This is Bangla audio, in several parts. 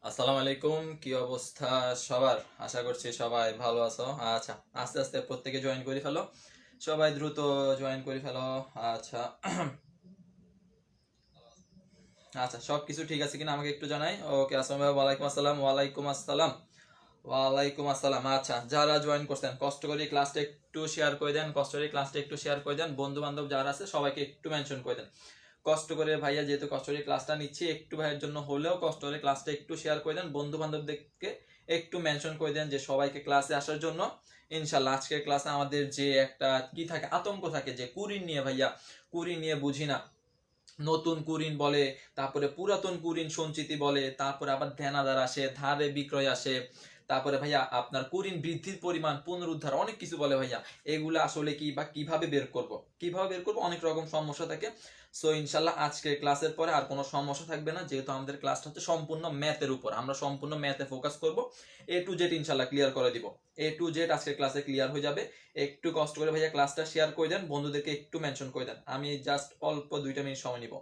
আসসালামু আলাইকুম, কি অবস্থা সবার? আশা করছি সবাই ভালো আছো। আচ্ছা, আস্তে আস্তে প্রত্যেকে জয়েন করে ফেলো, সবাই দ্রুত জয়েন করে ফেলো। আচ্ছা। আচ্ছা, সব কিছু ঠিক আছে কিনা আমাকে একটু জানাই। ওকে, আসসালামু আলাইকুম। ওয়ালাইকুম আসসালাম। ওয়ালাইকুম আসসালাম। ওয়ালাইকুম আসসালাম। আচ্ছা, যারা জয়েন করছেন কষ্ট করে ক্লাসটা একটু শেয়ার করে দেন, কষ্ট করে ক্লাসটা একটু শেয়ার করে দেন, বন্ধু বান্ধব যারা আছে সবাইকে একটু মেনশন করে দেন। কষ্ট করে ভাইয়া যেহেতু কষ্ট করে ক্লাসটা নিচ্ছি, একটু ভাইয়ের জন্য হলেও কষ্ট করে ক্লাসটা একটু শেয়ার করে দেন, বন্ধু বান্ধবদেরকে একটু মেনশন করে দেন যে সবাইকে ক্লাসে আসার জন্য। ইনশাল্লাহ আজকের ক্লাসে আমাদের যে একটা কি থাকে, আতঙ্ক থাকে যে কুরিন নিয়ে, ভাইয়া কুরিন নিয়ে বুঝি না, নতুন কুরিন বলে, তারপরে পুরাতন কুরিন সঞ্চিতি বলে, তারপরে আবার ধ্যানাদার আসে, ধারে বিক্রয় আসে, তারপরে ভাইয়া আপনার কুরিন বৃদ্ধির পরিমাণ, পুনরুদ্ধার, অনেক কিছু বলে ভাইয়া। এগুলো আসলে কি বা কিভাবে বের করব, কিভাবে বের করব, অনেক রকম সমস্যা থাকে। সো ইনশাল্লাহ আজকের ক্লাসের পরে আর কোনো সমস্যা থাকবে না, যেহেতু আমাদের ক্লাসটা হচ্ছে সম্পূর্ণ ম্যাথের উপর, আমরা সম্পূর্ণ ম্যাথে ফোকাস করব। A to Z ইনশাল্লাহ ক্লিয়ার করে দিব। A to Z আজকের ক্লাসে ক্লিয়ার হয়ে যাবে। একটু কষ্ট করে ভাইয়া ক্লাসটা শেয়ার করে দেন, বন্ধুদেরকে একটু মেনশন করে দেন। আমি জাস্ট অল্প 2 মিনিট সময় নিব।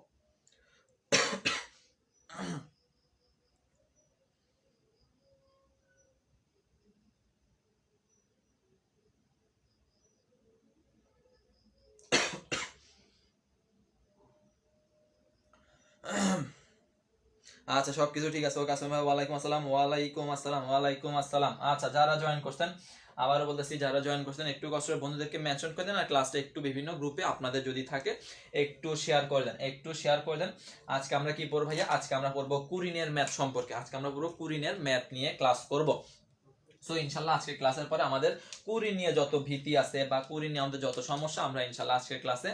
আচ্ছা, সবকিছু ঠিক আছে। ওকে, আসসালাম, ওয়ালাইকুম আসসালাম। ওয়ালাইকুম আসসালাম। ওয়ালাইকুম আসসালাম। আচ্ছা, যারা জয়েন করছেন, আবারও বলতেছি, যারা জয়েন করছেন একটু কষ্ট করে বন্ধুদেরকে মেনশন করে দেন, আর ক্লাসটা একটু বিভিন্ন গ্রুপে আপনাদের যদি থাকে একটু শেয়ার করে দেন, একটু শেয়ার করে দেন। আজকে আমরা কি পড়বো ভাইয়া? আজকে আমরা পড়বো কুরিনের ম্যাথ সম্পর্কে। আজকে আমরা পুরো কুরিনের ম্যাথ নিয়ে ক্লাস করব। সো ইনশাল্লাহ আজকে ক্লাসের পরে আমাদের কুরিন নিয়ে যত ভীতি আছে বা কুরিন নিয়ে আমাদের যত সমস্যা, আমরা ইনশাল্লাহ আজকের ক্লাসে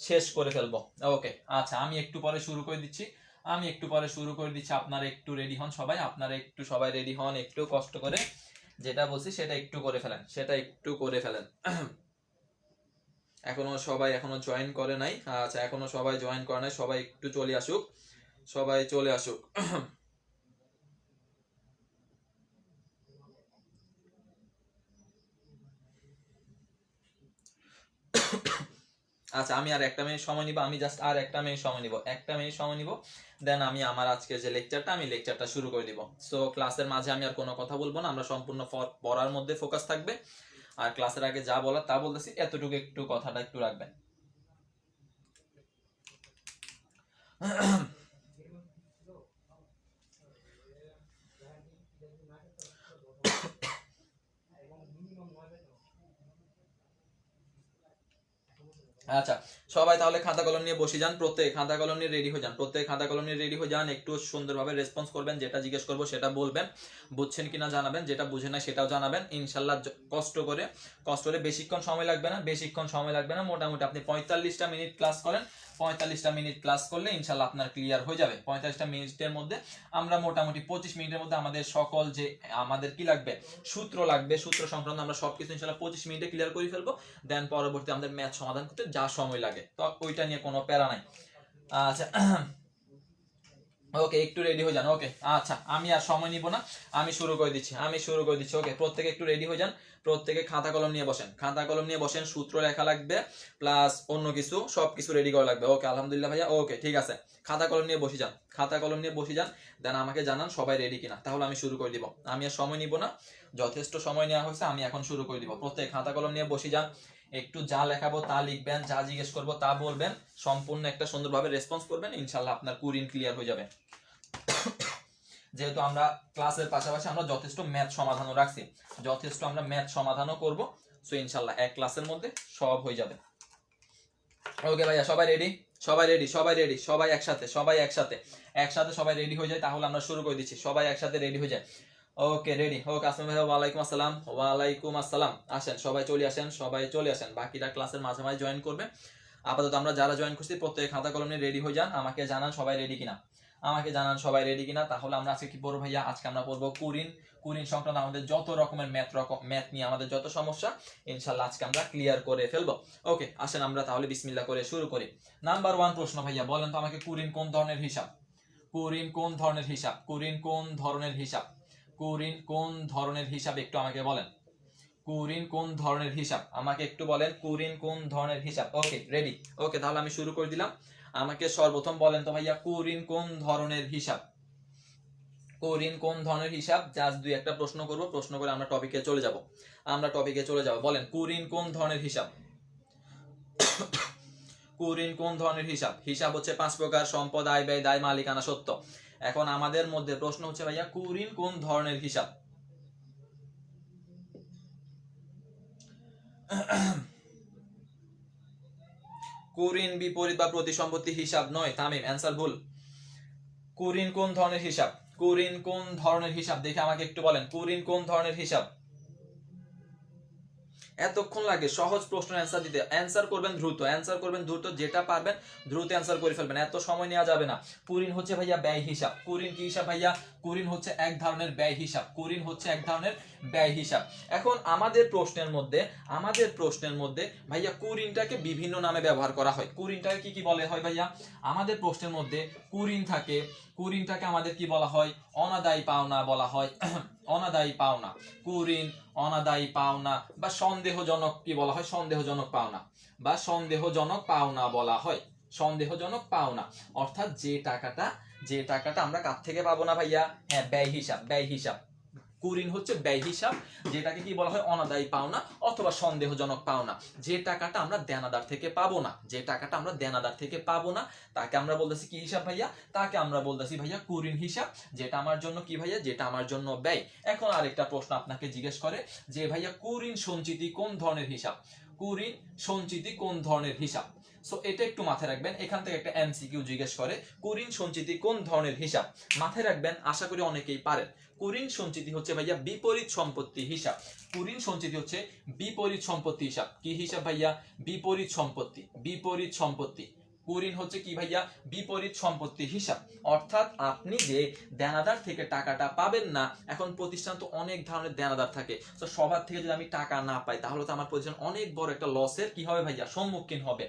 শেষ করে ফেলবো। ওকে, আচ্ছা, আমি একটু পরে শুরু করে দিচ্ছি। আপনারা একটু রেডি হন সবাই, আপনারা একটু সবাই রেডি হন, একটু কষ্ট করে যেটা বলছি সেটা একটু করে ফেলেন, সেটা একটু করে ফেলেন। এখনো জয়েন করে নাই। আচ্ছা, এখনো সবাই জয়েন করে নাই, সবাই একটু চলে আসুক, সবাই চলে আসুক। আচ্ছা, আমি আর 1 মিনিট সময় নিব, আমি জাস্ট আর 1 মিনিট সময় নিব, 1 মিনিট সময় নিব। দেন আমি আমার আজকে যে লেকচারটা, আমি লেকচারটা শুরু করে দিব। সো ক্লাসের মাঝে আমি আর কোনো কথা বলবো না, আমরা সম্পূর্ণ পড়ার মধ্যে ফোকাস থাকবে। আর ক্লাসের আগে যা বলার তা বলতেছি, এতটুকু একটু কথাটা একটু রাখবেন। আচ্ছা, সবাই তাহলে খাতা কলম নিয়ে বসে যান, প্রত্যেক খাতা কলম নিয়ে রেডি হয়ে যান, প্রত্যেক খাতা কলম নিয়ে রেডি হয়ে যান। একটু সুন্দরভাবে রেসপন্স করবেন, যেটা জিজ্ঞেস করবো সেটা বলবেন, বুঝছেন কিনা জানাবেন, যেটা বুঝে না সেটাও জানাবেন। ইনশাল্লাহ কষ্ট করে, কষ্ট করে, বেশিক্ষণ সময় লাগবে না, বেশিক্ষণ সময় লাগবে না। মোটামুটি আপনি 45টা মিনিট ক্লাস করেন, 45টা মিনিট ক্লাস করলে ইনশাল্লাহ আপনার ক্লিয়ার হয়ে যাবে। 45টা মিনিটের মধ্যে আমরা মোটামুটি 25 মিনিটের মধ্যে আমাদের সকল যে আমাদের কি লাগবে, সূত্র লাগবে, সূত্র সংক্রান্ত আমরা সবকিছু ইনশাল্লাহ 25 মিনিটে ক্লিয়ার করে ফেলবো। দেন পরবর্তী আমাদের ম্যাথ সমাধান করতে যা সময় লাগে, তো ওইটা নিয়ে কোনো প্যারা নাই। আচ্ছা, ওকে, একটু রেডি হয়ে যান। ওকে, আচ্ছা, আমি আর সময় নিব না, আমি শুরু করে দিচ্ছি, আমি শুরু করে দিচ্ছি। ওকে, প্রত্যেকে একটু রেডি হয়ে যান, প্রত্যেকে খাতা কলম নিয়ে বসেন, খাতা কলম নিয়ে বসেন। সূত্র লেখা লাগবে প্লাস অন্য কিছু, সব কিছু রেডি করা লাগবে। ওকে, আলহামদুলিল্লাহ ভাইয়া। ওকে, ঠিক আছে, খাতা কলম নিয়ে বসে যান, খাতা কলম নিয়ে বসে যান। দেন আমাকে জানান সবাই রেডি কিনা, তাহলে আমি শুরু করে দিব। আমি আর সময় নিব না, যথেষ্ট সময় নেওয়া হয়েছে, আমি এখন শুরু করে দিব। প্রত্যেক খাতা কলম নিয়ে বসে যান, একটু যা লেখাবো তা লিখবেন, যা জিজ্ঞেস করবো তা বলবেন, সম্পূর্ণ একটা সুন্দরভাবে রেসপন্স করবেন। ইনশাল্লাহ আপনার কুরিন ক্লিয়ার হয়ে যাবে। যেহেতু আমরা ক্লাসের পাশাপাশি আমরা যথেষ্ট ম্যাথ সমাধানও রাখছি, যথেষ্ট আমরা ম্যাথ সমাধানও করব। সো ইনশাল্লাহ এক ক্লাসের মধ্যে সব হয়ে যাবে। ওকে ভাইয়া, সবাই রেডি, সবাই রেডি, সবাই রেডি, সবাই একসাথে, সবাই একসাথে, একসাথে সবাই রেডি হয়ে যায়, তাহলে আমরা শুরু করে দিচ্ছি। সবাই একসাথে রেডি হয়ে যায়। ওকে, রেডি। ওকে, আসলাম ভাইয়া, ওয়ালাইকুম আসসালাম। ওয়ালাইকুম আসসালাম। আসেন সবাই, চলে আসেন, সবাই চলে আসেন, বাকিরা ক্লাসের মাঝে মাঝে জয়েন করবে। আপাতত আমরা যারা জয়েন করছি প্রত্যেক খাতা কলম নিয়ে রেডি হয়ে যান, আমাকে জানান সবাই রেডি কিনা, আমাকে জানান সবাই রেডি কিনা। তাহলে আমরা আজকে কি পড়বো ভাইয়া? আজকে আমরা পড়বো কুরিন। কুরিন সংক্রান্ত আমাদের যত রকমের ম্যাথ নিয়ে আমাদের যত সমস্যা, ইনশাল্লাহ আজকে আমরা ক্লিয়ার করে ফেলবো। ওকে, আসেন আমরা তাহলে বিসমিল্লাহ করে শুরু করি। নাম্বার 1 প্রশ্ন ভাইয়া, বলেন তো আমাকে কুরিন কোন ধরনের হিসাব? কুরিন কোন ধরনের হিসাব? কুরিন কোন ধরনের হিসাব? কুরিন কোন ধরনের হিসাব একটু আমাকে বলেন। কুরিন কোন ধরনের হিসাব আমাকে একটু বলেন, কুরিন কোন ধরনের হিসাব? ওকে, রেডি। ওকে, তাহলে আমি শুরু করে দিলাম। আমাকে সর্বপ্রথম বলেন তো ভাইয়া, কুরিন কোন ধরনের হিসাব? কুঋণ কোন ধরনের হিসাব? জাস্ট দুই একটা প্রশ্ন করব, প্রশ্ন করে আমরা টপিকে চলে যাব। বলেন কুঋণ কোন ধরনের হিসাব? কুঋণ কোন ধরনের হিসাব? হিসাব হচ্ছে 5 প্রকার: সম্পদ, আয়, ব্যয়, দায়, মালিকানা, সত্য। এখন আমাদের মধ্যে প্রশ্ন হচ্ছে ভাইয়া কুঋণ কোন ধরনের হিসাব? কুঋণ বিপরীত বা প্রতিসম্পত্তি হিসাব নয়। তামিম অ্যান্সার ভুল। কুঋণ কোন ধরনের হিসাব? কুঋণ কোন ধরনের হিসাব দেখে আমাকে একটু বলেন, কুঋণ কোন ধরনের হিসাব? এতক্ষণ লাগে সহজ প্রশ্নের অ্যান্সার দিতে? অ্যান্সার করবেন দ্রুত, যেটা পারবেন দ্রুত অ্যান্সার করে ফেলবেন, এত সময় নেওয়া যাবে না। কুঋণ হচ্ছে ভাইয়া ব্যয় হিসাব। কুঋণ কি হিসাব ভাইয়া? কুঋণ হচ্ছে এক ধরনের ব্যয় হিসাব। এখন আমাদের প্রশ্নের মধ্যে ভাইয়া কুঋণটাকে বিভিন্ন নামে ব্যবহার করা হয়। কুঋণটাকে কি বলে হয় ভাইয়া? আমাদের প্রশ্নের মধ্যে কুঋণটাকে আমাদের কি বলা হয়? অনাদায়ী পাওনা বলা হয়। অনাদায়ী পাওনা, কুঋণ, অনাদায়ী পাওনা বা সন্দেহজনক কি বলা হয়? সন্দেহজনক পাওনা বলা হয়। সন্দেহজনক পাওনা অর্থাৎ যে টাকাটা আমরা কার থেকে পাবো না ভাইয়া? হ্যাঁ, ব্যয় হিসাব। কুঋণ হচ্ছে ব্যয় হিসাব, যেটাকে কি বলা হয়? অনাদায়ী পাওনা অথবা সন্দেহজনক পাওনা। যে টাকাটা আমরা দেনাদার থেকে পাবো না, তাকে আমরা বলতেছি কি হিসাব ভাইয়া? তাকে আমরা বলতেছি ভাইয়া কুঋণ হিসাব, যেটা আমার জন্য কি ভাইয়া? যেটা আমার জন্য ব্যয়। এখন আরেকটা প্রশ্ন আপনাকে জিজ্ঞেস করে যে ভাইয়া কুঋণ সঞ্চিতি কোন ধরনের হিসাব? সো এটা একটু মাথায় রাখবেন। এখান থেকে একটা এমসিকিউ জিজ্ঞেস করে কুঋণ সঞ্চিতি কোন ধরনের হিসাব? মাথায় রাখবেন, আশা করি অনেকেই পারেন। কুঋণ সঞ্চিতি হচ্ছে ভাইয়া বিপরীত সম্পত্তি হিসাব। কি হিসাব ভাইয়া? বিপরীত সম্পত্তি। কুঋণ হচ্ছে কি ভাইয়া? বিপরীত সম্পত্তি হিসাব। অর্থাৎ আপনি যে দেনাদার থেকে টাকাটা পাবেন না, এখন প্রতিষ্ঠান তো অনেক ধরনের দেনাদার থাকে, তো সবার থেকে যদি আমি টাকা না পাই, তাহলে তো আমার প্রতিষ্ঠান অনেক বড় একটা লসের কি হবে ভাইয়া? সম্মুখীন হবে।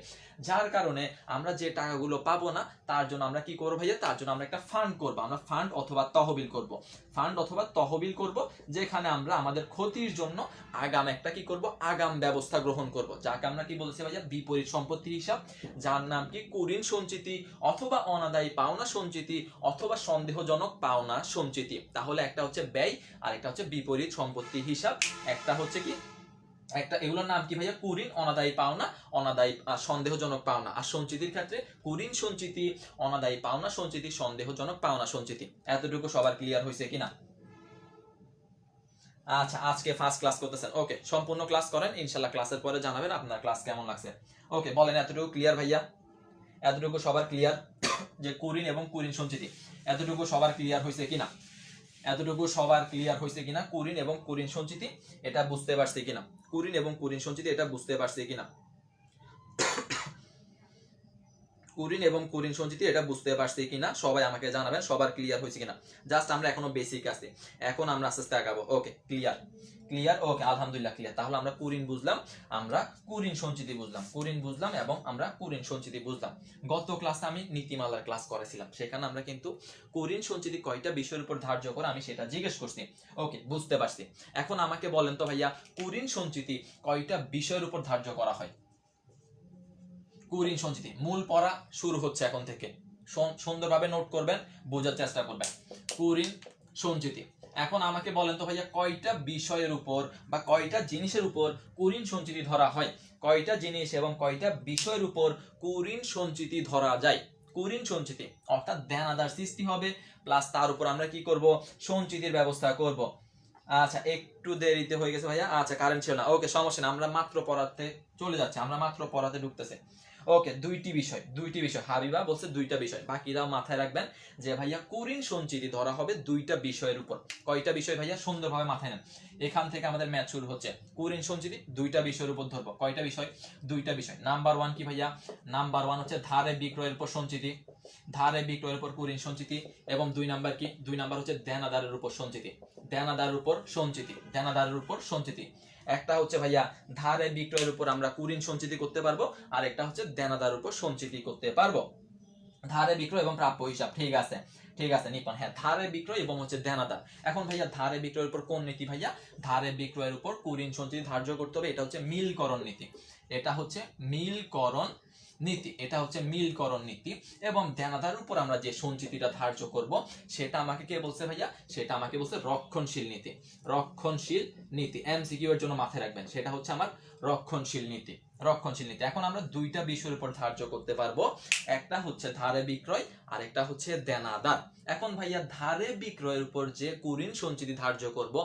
যার কারণে আমরা যে টাকাগুলো পাবো না, তার জন্য আমরা কি করবো ভাইয়া? তার জন্য আমরা একটা ফান্ড করবো। আমরা ফান্ড অথবা তহবিল করব, যেখানে আমরা আমাদের ক্ষতির জন্য আগাম ব্যবস্থা গ্রহণ করব, যাকে আমরা কি বলছি ভাইয়া? বিপরীত সম্পত্তি হিসাব, যার নাম কি? কুঋণ সঞ্চিতি অথবা অনাদায়ী পাওনা সঞ্চিতি অথবা সন্দেহজনক পাওনা সঞ্চিতি। তাহলে একটা হচ্ছে ব্যয় আর একটা হচ্ছে বিপরীত সম্পত্তি হিসাব। এগুলোর নাম কি ভাইয়া? কুঋণ, অনাদায়ী পাওনা, সন্দেহজনক পাওনা। আর সঞ্চিতির ক্ষেত্রে কুঋণ সঞ্চিতি, অনাদায়ী পাওনা সঞ্চিতি, সন্দেহজনক পাওনা সঞ্চিতি। এতটুকু সবার ক্লিয়ার হয়েছে কিনা? আচ্ছা, আজকে ফার্স্ট ক্লাস করতেছেন, ওকে, সম্পূর্ণ ক্লাস করেন, ইনশাল্লাহ ক্লাসের পরে জানাবেন আপনার ক্লাস কেমন লাগছে। ওকে, বলেন এতটুকু ক্লিয়ার ভাইয়া? এতটুকু সবার ক্লিয়ার যে কুঋণ এবং কুঋণ সঞ্চিতি? এতটুকু সবার ক্লিয়ার হয়েছে কিনা? কুঋণ এবং কুঋণ সঞ্চিতি এটা বুঝতে পারছি কিনা? সবাই আমাকে জানাবেন সবার ক্লিয়ার হয়েছে কিনা। জাস্ট আমরা এখনো বেসিক আছে, এখন আমরা আস্তে আস্তে আগাবো। ওকে, ক্লিয়ার, ওকে, আলহামদুলিল্লাহ ক্লিয়ার। তাহলে আমরা কুঋণ বুঝলাম, আমরা কুঋণ সঞ্চিতি বুঝলাম। গত ক্লাসে আমি নীতিমালার ক্লাস করেছিলাম, সেখানে আমরা কিন্তু কুঋণ সঞ্চিতি কয়টা বিষয়ের উপর ধার্য করে আমি সেটা জিজ্ঞেস করছি। ওকে, বুঝতে পারছি। এখন আমাকে বলেন তো ভাইয়া, কুঋণ সঞ্চিতি কয়টা বিষয়ের উপর ধার্য করা হয়? কুঋণ সঞ্চিতি মূল পড়া শুরু হচ্ছে এখন থেকে, সুন্দরভাবে নোট করবেন, বোঝার চেষ্টা করবেন। কুঋণ সঞ্চিতি, এখন আমাকে বলেন তো ভাইয়া, কয়টা বিষয়ের উপর বা কয়টা জিনিসের উপর কুঋণ সঞ্চিতি ধরা হয়? কয়টা জিনিস এবং কয়টা বিষয়ের উপর কুঋণ সঞ্চিতি ধরা যায়? কুঋণ সঞ্চিতি অর্থাৎ দেনাদার সৃষ্টি হবে, প্লাস তার উপর আমরা কি করব? সঞ্চিতির ব্যবস্থা করব। আচ্ছা, একটু দেরিতে হয়ে গেছে ভাইয়া। আচ্ছা, কারেন্ট ছিল না, ওকে, সমস্যা না, আমরা মাত্র পড়াতে চলে যাচ্ছি, ঢুকতেছে। ওকে, দুইটি বিষয় হাবিবা বলছে, দুইটা বিষয়, বাকিরাও মাথায় রাখবেন যে ভাইয়া কুঋণ সঞ্চিতি ধরা হবে দুইটা বিষয়ের উপর। কয়টা বিষয় ভাইয়া? সুন্দরভাবে মাথায় নেন, এখান থেকে আমাদের ম্যাথ শুরু হচ্ছে। কুঋণ সঞ্চিতি দুইটা বিষয়ের উপর ধরবো। কয়টা বিষয়? দুইটা বিষয়। নাম্বার 1 কি ভাইয়া? নাম্বার 1 হচ্ছে ধারে বিক্রয়ের উপর সঞ্চিতি, কুঋণ সঞ্চিতি। এবং 2 নাম্বার কি? 2 নাম্বার হচ্ছে দেনাদারের উপর সঞ্চিতি। একটা হচ্ছে ভাইয়া ধারে বিক্রয়ের উপর আমরা কুঋণ সঞ্চিতি করতে পারবো, আর একটা হচ্ছে দেনাদার উপর সঞ্চিতি করতে পারবো। ধারে বিক্রয় এবং প্রাপ্য হিসাব, ঠিক আছে নিপন, হ্যাঁ, ধারে বিক্রয় এবং হচ্ছে দেনাদার। এখন ভাইয়া ধারে বিক্রয়ের উপর কোন নীতি ভাইয়া? ধারে বিক্রয়ের উপর কুঋণ সঞ্চিতি ধার্য করতে হবে, এটা হচ্ছে মিলকরণ নীতি। নীতি, এটা হচ্ছে মিলকরণ নীতি। এবং দেনাদার উপর আমরা যে সঞ্চিতিটা ধার্য করব সেটা আমাকে কে বলছে ভাইয়া, সেটা আমাকে বলছে রক্ষণশীল নীতি। রক্ষণশীল নীতি এমসিকিউ এর জন্য মাথায় রাখবেন, সেটা হচ্ছে আমার রক্ষণশীল নীতি। রক্ষণশীল নীতি। এখন আমরা দুইটা বিষয়ের উপর ধার্য করতে পারবো, একটা হচ্ছে ধারে বিক্রয় আর একটা হচ্ছে দেনাদার। এখন ভাইয়া ধারে বিক্রয়ের উপর যে কুঋণ সঞ্চিতি ধার্য করব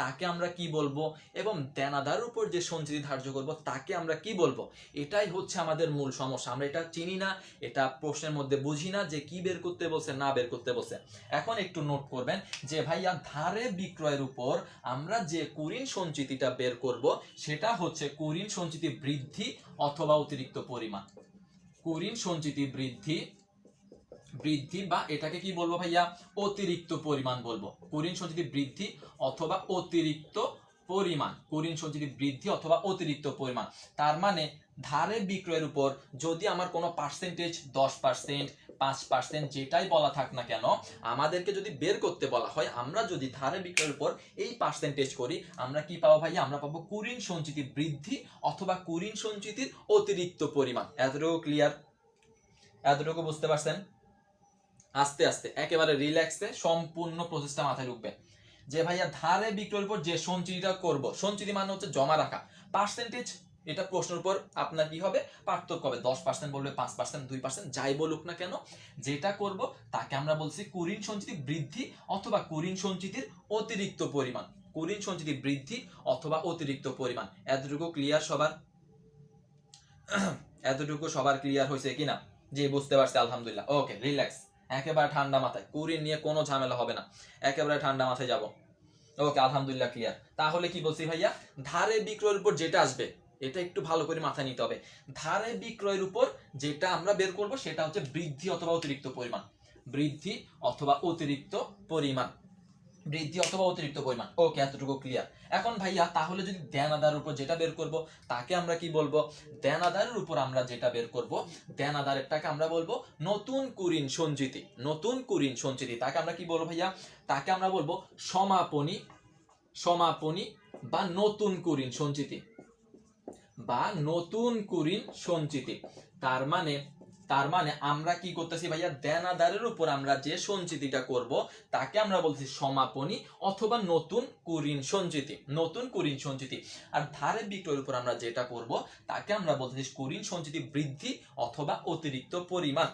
তাকে আমরা কি বলবো, এবং দেনাদার উপর যে সঞ্চিতি ধার্য করব তাকে আমরা কি বলবো, এটাই হচ্ছে আমাদের মূল সমস্যা। আমরা এটা চিনি না, এটা প্রশ্নের মধ্যে বুঝি না যে কি বের করতে বলছে না বের করতে বলছে। এখন একটু নোট করবেন যে ভাইয়া ধারে বিক্রয়ের উপর আমরা যে কুঋণ সঞ্চিতিটা বের করব সেটা হচ্ছে কুঋণ সঞ্চিতি বৃদ্ধি অথবা অতিরিক্ত পরিমাণ। কুঋণ সঞ্চিতি বৃদ্ধি বা এটাকে কি বলবো ভাইয়া, অতিরিক্ত পরিমাণ বলবো। কুঋণ সঞ্চিতি বৃদ্ধি অথবা অতিরিক্ত পরিমাণ, কুঋণ সঞ্চিতি বৃদ্ধি অথবা অতিরিক্ত পরিমাণ। তার মানে ধারে বিক্রয়ের উপর যদি আমার কোনো পার্সেন্টেজ 10%, 5% যেটাই বলা থাক না কেন, আমাদেরকে যদি বের করতে বলা হয়, আমরা যদি ধারে বিক্রয়ের উপর এই পার্সেন্টেজ করি, আমরা কি পাবো ভাইয়া, আমরা পাবো কুঋণ সঞ্চিতি বৃদ্ধি অথবা কুঋণ সঞ্চিতির অতিরিক্ত পরিমাণ। এতটুকু ক্লিয়ার? এতটুকু বুঝতে পারছেন? আস্তে আস্তে একেবারে রিল্যাক্সে সম্পূর্ণ প্রসেসটা মাথায় ঢুকবে যে ভাইয়া ধারে বিক্রয়ের উপর যে সঞ্চিতিটা করব, সঞ্চিতি মানে হচ্ছে জমা রাখা। পার্সেন্টেজ এটা প্রশ্নের উপর আপনার কি হবে, পার্থক্য হবে। 10% বলবে, 5%, 2%, যাই বলুক না কেন, যেটা করব তাকে আমরা বলছি কুঋণ সঞ্চিতি বৃদ্ধি অথবা কুঋণ সঞ্চিতির অতিরিক্ত পরিমাণ। কুঋণ সঞ্চিতি বৃদ্ধি অথবা অতিরিক্ত পরিমাণ। এতটুকু ক্লিয়ার সবার? এতটুকু সবার ক্লিয়ার হয়েছে কিনা? জি, বুঝতে পারছি, আলহামদুলিল্লাহ। ওকে, রিল্যাক্স, একেবারে ঠান্ডা মাথায়, কুঋণ নিয়ে কোনো ঝামেলা হবে না, একেবারে ঠান্ডা মাথায় যাব। ওকে, আলহামদুলিল্লাহ ক্লিয়ার। তাহলে কি বলছি ভাইয়া, ধারে বিক্রয়ের উপর যেটা আসবে এটা একটু ভালো করে মাথায় নিতে হবে। ধারে বিক্রয়ের উপর যেটা আমরা বের করব সেটা হচ্ছে বৃদ্ধি অথবা অতিরিক্ত পরিমাণ। বৃদ্ধি অথবা অতিরিক্ত পরিমাণ। বৃদ্ধি অথবা অতিরিক্ত পরিমাণ। ওকে, এতটুকু ক্লিয়ার। এখন ভাইয়া তাহলে যদি দেনাদারের উপর যেটা বের করব তাকে আমরা কি বলবো, দেনাদারের উপর আমরা যেটা বের করব দেনাদারেরটাকে আমরা বলবো নতুন কুঋণ সঞ্চিতি। নতুন কুঋণ সঞ্চিতি তাকে আমরা কি বলবো ভাইয়া, তাকে আমরা বলবো সমাপনী, সমাপনী বা নতুন কুঋণ সঞ্চিতি, বা নতুন কুঋণ সঞ্চিতি। তার মানে আমরা কি করতেছি ভাইয়া, দেনাদারের উপর আমরা যে সঞ্চিতিটা করব তাকে আমরা বলছি সমাপনী অথবা নতুন কুঋণ সঞ্চিতি। নতুন কুঋণ সঞ্চিতি। আর ধারে বিক্রয়ের উপর আমরা যেটা করব তাকে আমরা বলতেছি কুঋণ সঞ্চিতি বৃদ্ধি অথবা অতিরিক্ত পরিমাণ।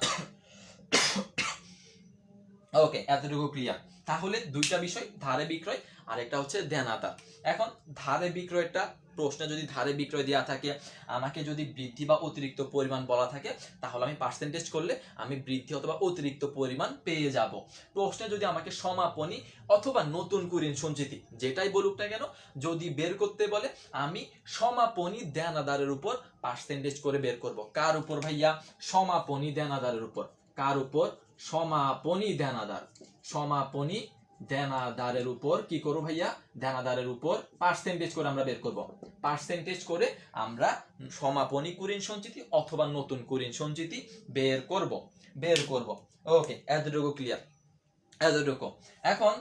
ওকে, এতটুকু ক্লিয়ার। তাহলে দুইটা বিষয়, ধারে বিক্রয় আর একটা হচ্ছে দেনাদার। এখন ধারে বিক্রয়টা প্রশ্নে যদি ধারে বিক্রয় দেওয়া থাকে, আমাকে যদি বৃদ্ধি বা অতিরিক্ত পরিমাণ বলা থাকে, তাহলে আমি পার্সেন্টেজ করলে আমি বৃদ্ধি অথবা অতিরিক্ত পরিমাণ পেয়ে যাব। প্রশ্নে যদি আমাকে সমাপনী অথবা নতুন কুঋণ সঞ্চিতি যেটাই বলুক না কেন যদি বের করতে বলে, আমি সমাপনী দেনাদারের উপর পার্সেন্টেজ করে বের করব। কার উপর ভাইয়া, সমাপনী দেনাদারের উপর। কার উপর, সমাপনী দেনাদার। সমাপনী দেনাদারের উপর কি করব ভাইয়া, দেনাদারের উপর পার্সেন্টেজ করে আমরা বের করব। পার্সেন্টেজ করে আমরা সমাপনী কুঋণ সঞ্চিতি অথবা নতুন কুঋণ সঞ্চিতি বের করব। ওকে, এতটুকু ক্লিয়ার? এতটুকু। এখন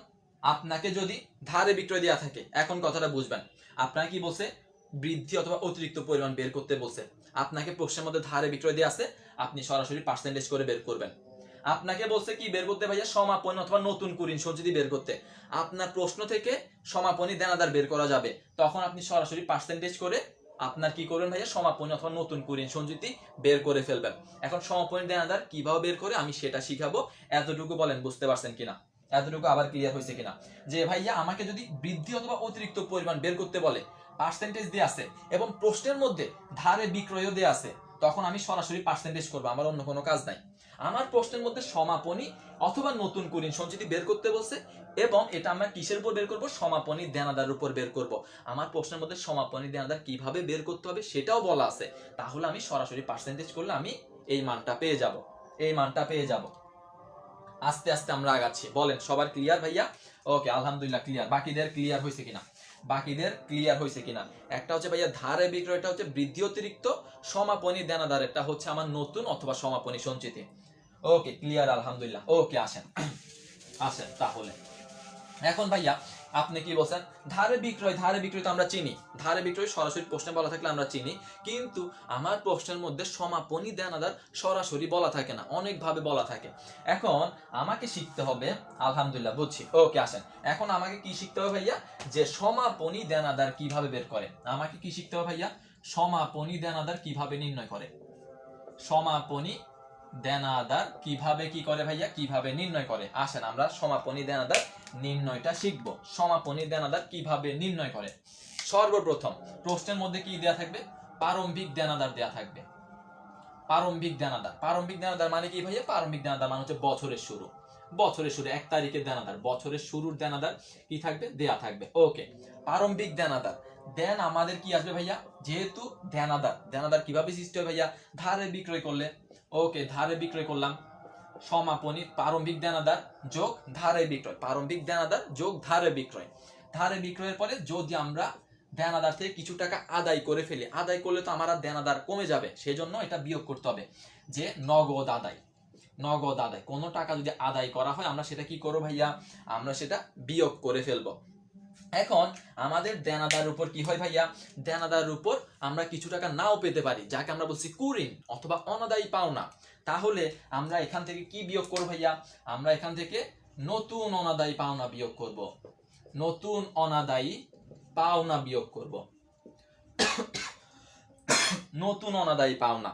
আপনাকে যদি ধারে বিক্রয় দেওয়া থাকে, এখন কথাটা বুঝবেন, আপনাকে কি বলছে, বৃদ্ধি অথবা অতিরিক্ত পরিমাণ বের করতে বলছে। আপনাকে প্রশ্নের মধ্যে ধারে বিক্রয় দেওয়া আছে, আপনি সরাসরি পার্সেন্টেজ করে বের করবেন। আপনাকে বলছে কি বের করতে ভাইয়া, সমাপনী অথবা নতুন কুঋণ সঞ্চিতি বের করতে। আপনার প্রশ্ন থেকে সমাপনী দেনাদার বের করা যাবে, তখন আপনি সরাসরি পার্সেন্টেজ করে আপনার কি করবেন ভাইয়া, সমাপনী অথবা নতুন কুঋণ সঞ্চিতি বের করে ফেলবেন। এখন সমাপনী দেনাদার কিভাবে বের করে আমি সেটা শিখাবো। এতটুকু বলেন বুঝতে পারছেন কিনা? এতটুকু আবার ক্লিয়ার হয়েছে কিনা? যে ভাইয়া আমাকে যদি বৃদ্ধি অথবা অতিরিক্ত পরিমাণ বের করতে বলে, পার্সেন্টেজ দিয়ে আছে এবং প্রশ্নের মধ্যে ধারে বিক্রয়ও দিয়ে আছে, তখন আমি সরাসরি পার্সেন্টেজ করবো, আমার অন্য কোনো কাজ নাই। আমার প্রশ্নের মধ্যে সমাপনী অথবা নতুন কুঋণ সঞ্চিতি বের করতে বলছে এবং এটা আমরা কিসের উপর বের করব, সমাপনী দেনাদারের উপর বের করব। আমার প্রশ্নের মধ্যে সমাপনী দেনাদার কিভাবে বের করতে হবে সেটাও বলা আছে, তাহলে আমি সরাসরি পার্সেন্টেজ করলে আমি এই মানটা পেয়ে যাব। এই মানটা পেয়ে যাব। আস্তে আস্তে আমরা আগাচ্ছি। বলেন সবার ক্লিয়ার ভাইয়া? ওকে, আলহামদুলিল্লাহ ক্লিয়ার। বাকিদের ক্লিয়ার হয়েছে কিনা? বাকিদের ক্লিয়ার হয়েছে কিনা? একটা হচ্ছে ভাইয়া ধারে বিক্রয়টা হচ্ছে বৃদ্ধি অতিরিক্ত, সমাপনী দেনাদার এটা হচ্ছে আমার নতুন অথবা সমাপনী সঞ্চিতি। ওকে, ক্লিয়ার, আলহামদুলিল্লাহ। ওকে, আসেন তাহলে এখন ভাইয়া আপনি কি বলছেন ধারে বিক্রয়, ধারে বিক্রয় তো আমরা চিনি, ধারে বিক্রয় সরাসরি প্রশ্নে বলা থাকলে আমরা চিনি, কিন্তু আমার প্রশ্নের মধ্যে সমাপনী দেনাদার সরাসরি বলা থাকে না, অনেকভাবে বলা থাকে। এখন আমাকে শিখতে হবে, আলহামদুলিল্লাহ বুঝছি, ওকে আসেন এখন আমাকে কি শিখতে হবে ভাইয়া, যে সমাপনী দেনাদার কিভাবে বের করে। আমাকে কি শিখতে হবে ভাইয়া, সমাপনী দেনাদার কিভাবে নির্ণয় করে, সমাপনী দেনাদার কিভাবে কি করে ভাইয়া, কিভাবে নির্ণয় করে। আসেন আমরা সমাপনী দেনাদার নির্ণয়টা শিখব। সমাপনী দেনাদার কিভাবে নির্ণয় করে। সর্বপ্রথম প্রশ্নের মধ্যে কি দেয়া থাকবে, প্রারম্ভিক দেনাদার দেয়া থাকবে। প্রারম্ভিক দেনাদার, প্রারম্ভিক দেনাদার মানে কি ভাইয়া, প্রারম্ভিক দেনাদার মানে হচ্ছে বছরের শুরু, বছরের শুরু 1 তারিখের দেনাদার, বছরের শুরুর দেনাদার কি থাকবে, দেয়া থাকবে। ওকে, প্রারম্ভিক দেনাদার। দেন আমাদের কি আসবে ভাইয়া, যেহেতু দেনাদার, দেনাদার কিভাবে সৃষ্টি হয় ভাইয়া, ধারে বিক্রয় করলে। ওকে, ধারে বিক্রয় করলাম, সমাপনী প্রারম্ভিক দেনাদার যোগ ধারে বিক্রয়, প্রারম্ভিক দেনাদার যোগ ধারে বিক্রয়। ধারে বিক্রয়ের পরে যদি আমরা দেনাদার থেকে কিছু টাকা আদায় করে ফেলি, আদায় করলে তো আমার আর দেনাদার কমে যাবে, সেজন্য এটা বিয়োগ করতে হবে, যে নগদ আদায়, নগদ আদায় কোনো টাকা যদি আদায় করা হয় আমরা সেটা কি করবো ভাইয়া, আমরা সেটা বিয়োগ করে ফেলবো। এখন আমাদের দেনাদার উপর কি হয় ভাইয়া, দেনাদার উপর আমরা কিছু টাকা নাও পেতে পারি, যাকে আমরা বলছি কুঋণ অথবা অনাদায়ী পাওনা। তাহলে আমরা এখান থেকে কি বিয়োগ করব ভাইয়া, আমরা এখান থেকে নতুন অনাদায়ী পাওনা বিয়োগ করব, নতুন অনাদায়ী পাওনা বিয়োগ করব, নতুন অনাদায়ী পাওনা,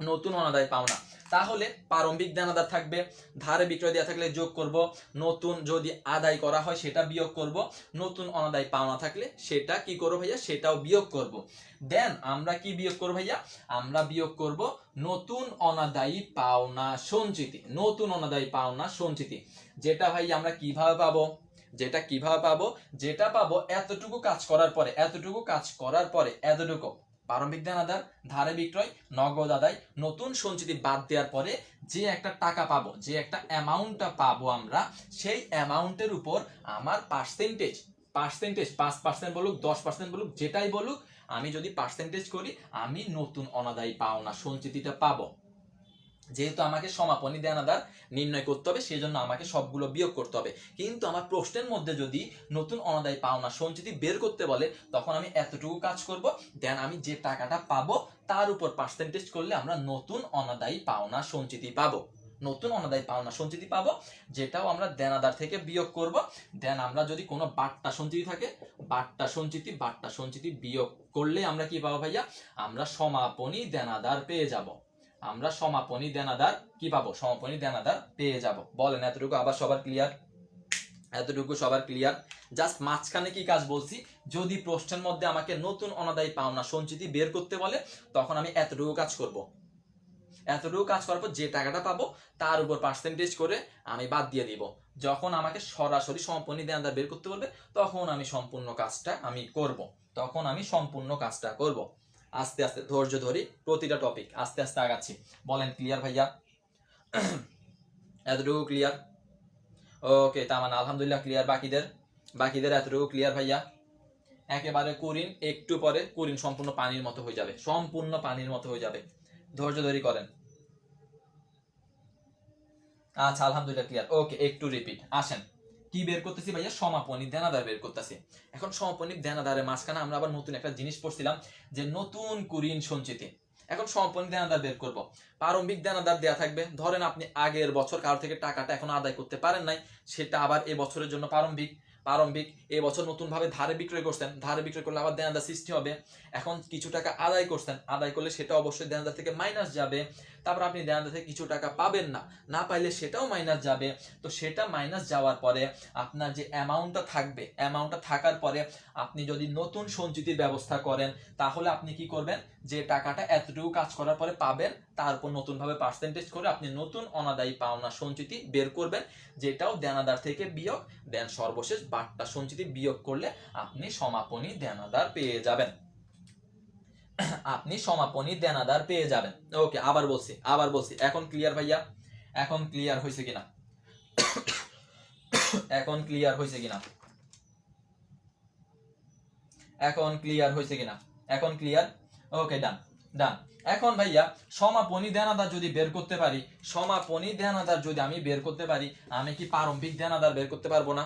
নতুন অনাদায়ী পাওনা। তাহলে প্রারম্ভিক দেনাদার থাকবে, ধারে বিক্রয় দেওয়া থাকলে যোগ করব, নতুন যদি আদায় করা হয় সেটা বিয়োগ করব, নতুন অনাদায়ী পাওনা থাকলে সেটা কি করব ভাইয়া, সেটাও বিয়োগ করব। দেন আমরা কি বিয়োগ করব ভাইয়া, আমরা বিয়োগ করব নতুন অনাদায়ী পাওনা সঞ্চিতি, নতুন অনাদায়ী পাওনা সঞ্চিতি। যেটা ভাইয়া আমরা কিভাবে পাবো, যেটা কিভাবে পাবো, যেটা পাবো এতটুকু কাজ করার পরে, এতটুকু কাজ করার পরে এতটুকু প্রারম্ভিক দেনাদার, ধারে বিক্রয়, নগদ আদায়, নতুন সঞ্চিতি বাদ দেওয়ার পরে যে একটা টাকা পাবো, যে একটা অ্যামাউন্টটা পাবো আমরা, সেই অ্যামাউন্টের উপর আমার পার্সেন্টেজ, পার্সেন্টেজ 5% বলুক 10% বলুক যেটাই বলুক, আমি যদি পার্সেন্টেজ করি আমি নতুন অনাদায়ী পাওনা সঞ্চিতিটা পাবো। যেহেতু আমাকে সমাপনী দেনাদার নির্ণয় করতে হবে, সেই জন্য আমাকে সবগুলো বিয়োগ করতে হবে। কিন্তু আমার প্রশ্নের মধ্যে যদি নতুন অনাদায়ী পাওনা সঞ্চিতি বের করতে বলে, তখন আমি এতটুকু কাজ করব, দেন আমি যে টাকাটা পাবো তার উপর পার্সেন্টেজ করলে আমরা নতুন অনাদায়ী পাওনা সঞ্চিতি পাবো, নতুন অনাদায়ী পাওনা সঞ্চিতি পাবো, যেটাও আমরা দেনাদার থেকে বিয়োগ করব। দেন আমরা যদি কোনো বাট্টা সঞ্চিতি থাকে, বাট্টা সঞ্চিতি, বাট্টা সঞ্চিতি বিয়োগ করলে আমরা কি পাবো ভাইয়া, আমরা সমাপনী দেনাদার পেয়ে যাব, আমরা সমাপনী দেনাদার কি পাবো, সমাপনী দেনাদার পেয়ে যাব। বলেন এতটুকু আবার সবার ক্লিয়ার, এতটুকু সবার ক্লিয়ার। জাস্ট মাঝখানে কি কাজ বলছি, যদি প্রশ্নের মধ্যে আমাকে নতুন অনাদায়ী পাওনা সঞ্চিতি বের করতে বলে, তখন আমি এতটুকু কাজ করব, এতটুকু কাজ করার পর যে টাকাটা পাবো তার উপর পার্সেন্টেজ করে আমি বাদ দিয়ে দিব। যখন আমাকে সরাসরি সমাপনী দেনাদার বের করতে বলবে, তখন আমি সম্পূর্ণ কাজটা আমি করব, তখন আমি সম্পূর্ণ কাজটা করব। আস্তে আস্তে ধৈর্য ধরি, প্রতিটা টপিক আস্তে আস্তে আগাচ্ছি। বলেন ক্লিয়ার ভাইয়া, এতটুকু ক্লিয়ার? ওকে, তার মানে আলহামদুলিল্লাহ ক্লিয়ার। বাকিদের, বাকিদের এতটুকু ক্লিয়ার ভাইয়া? একেবারে কুরিন, একটু পরে কুরিন সম্পূর্ণ পানির মতো হয়ে যাবে, সম্পূর্ণ পানির মতো হয়ে যাবে, ধৈর্য ধরি করেন। আচ্ছা আলহামদুলিল্লাহ ক্লিয়ার। ওকে, একটু রিপিট। আসেন কি বের করতেছি ভাইয়া, সমাপনী দেনাদার বের করতেছি। এখন সমাপনী দেনাদারের মাঝখানে আমরা আবার নতুন একটা জিনিস পড়ছিলাম, যে নতুন কুরিন সঞ্চিতি। এখন সমাপনী দেনাদার বের করব। প্রারম্ভিক দেনাদার দেয়া থাকবে, ধরেন আপনি আগের বছর কারো থেকে টাকাটা এখনো আদায় করতে পারেন নাই, সেটা আবার এই বছরের জন্য প্রারম্ভিক, প্রারম্ভিক এই বছর নতুন ভাবে ধারে বিক্রয় করছেন, ধারে বিক্রয় করলে আবার দেনাদার সৃষ্টি হবে। এখন কিছু টাকা আদায় করছেন, আদায় করলে সেটা অবশ্যই দেনাদার থেকে মাইনাস যাবে। তারপর আপনি দেনাদার থেকে কিছু টাকা পাবেন না, না পাইলে সেটাও মাইনাস যাবে। তো সেটা মাইনাস যাওয়ার পরে আপনার যে অ্যামাউন্টটা থাকবে, অ্যামাউন্টটা থাকার পরে আপনি যদি নতুন সঞ্চিতির ব্যবস্থা করেন, তাহলে আপনি কি করবেন, যে টাকাটা এতটুকু কাজ করার পরে পাবেন তারপর নতুন ভাবে পার্সেন্টেজ করে আপনি নতুন অনাদায়ী পাওনা সঞ্চিতি বের করবেন, যেটাও দেনাদার থেকে বিয়োগ, দেন সর্বশেষ বাট্টা সঞ্চিতি বিয়োগ করলে আপনি সমাপনী দেনাদার পেয়ে যাবেন, আপনি সমাপনী দেনাদার পেয়ে যাবেন। ওকে, আবার বলছি, আবার বলছি, এখন ক্লিয়ার ভাইয়া? এখন ক্লিয়ার হয়েছে কিনা, এখন ক্লিয়ার হয়েছে কিনা, এখন ক্লিয়ার হয়েছে কিনা, এখন ক্লিয়ার? ওকে, ডান ডান। এখন ভাইয়া সমাপনী দেনাদার যদি বের করতে পারি, সমাপনী দেনাদার যদি আমি বের করতে পারি, আমি কি প্রারম্ভিক দেনাদার বের করতে পারবো না?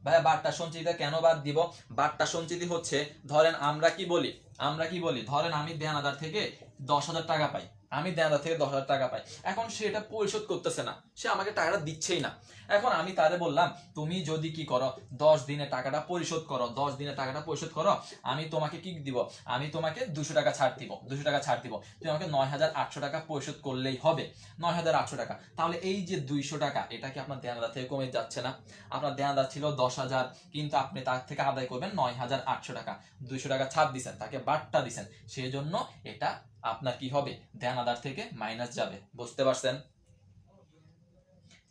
ভাইয়া বাট্টা সঞ্চিতি কেন বাদ দিব? বাট্টা সঞ্চিতি হচ্ছে, ধরেন আমরা কি বলি ধরেন আমি দেনাদার থেকে 10,000 টাকা পাই, আমি দেনাদার থেকে 10,000 টাকা পাই, এখন সে এটা পরিশোধ করতেছে না, সে আমাকে টাকাটা দিচ্ছেই না। এখন আমি তারে বললাম তুমি যদি কি করো 10 দিনে টাকাটা পরিশোধ করো, 10 দিনে টাকাটা পরিশোধ করো, আমি তোমাকে কি দিব, আমি তোমাকে 200 টাকা ছাড় দিব, 200 টাকা ছাড় দিব, তুমি আমাকে 9,800 টাকা পরিশোধ করলেই হবে, 9,800 টাকা। তাহলে এই যে 200 টাকা, এটা কি আপনার দেনাদার থেকে কমে যাচ্ছে না? আপনার দেনাদার ছিল 10,000, কিন্তু আপনি তার থেকে আদায় করবেন 9,800 টাকা, 200 টাকা ছাড় দিছেন, তাকে বাট্টা দিছেন, সেই জন্য এটা আপনার কি হবে, দেনাদার থেকে মাইনাস যাবে। বুঝতে পারছেন?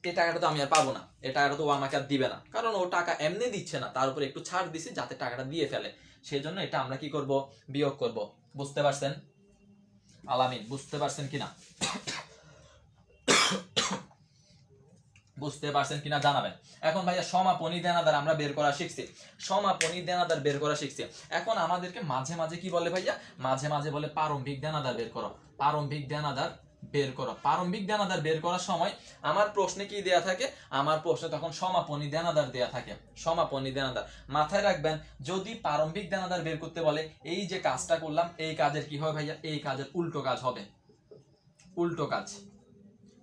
এই টাকাটা তো আমি আর পাবো না, এই টাকাটা তো ও আমাকে আর দিবে না, কারণ ও টাকা এমনি দিচ্ছে না, তার উপরে একটু ছাড় দিছি যাতে টাকাটা দিয়ে ফেলে, সেই জন্য এটা আমরা কি করব, বিয়োগ করব। বুঝতে পারছেন আলামিন? বুঝতে পারছেন কিনা? বুঝতে পারছেন কিনা জানাবেন। এখন ভাইয়া সমাপনী দেনাদার আমরা বের করা শিখছি, সমাপনী দেনাদার বের করা শিখছি। এখন আমাদেরকে মাঝে মাঝে কি বলে ভাইয়া, মাঝে মাঝে বলে প্রারম্ভিক দেনাদার বের করো, প্রারম্ভিক দেনাদার বের করো। প্রারম্ভিক দেনাদার বের করার সময় আমার প্রশ্নে কি দেয়া থাকে, আমার প্রশ্নে তখন সমাপনী দেনাদার দেয়া থাকে, সমাপনী দেনাদার। মাথায় রাখবেন, যদি প্রারম্ভিক দেনাদার বের করতে বলে, এই যে কাজটা করলাম, এই কাজের কি হবে ভাইয়া, এই কাজের উল্টো কাজ হবে, উল্টো কাজ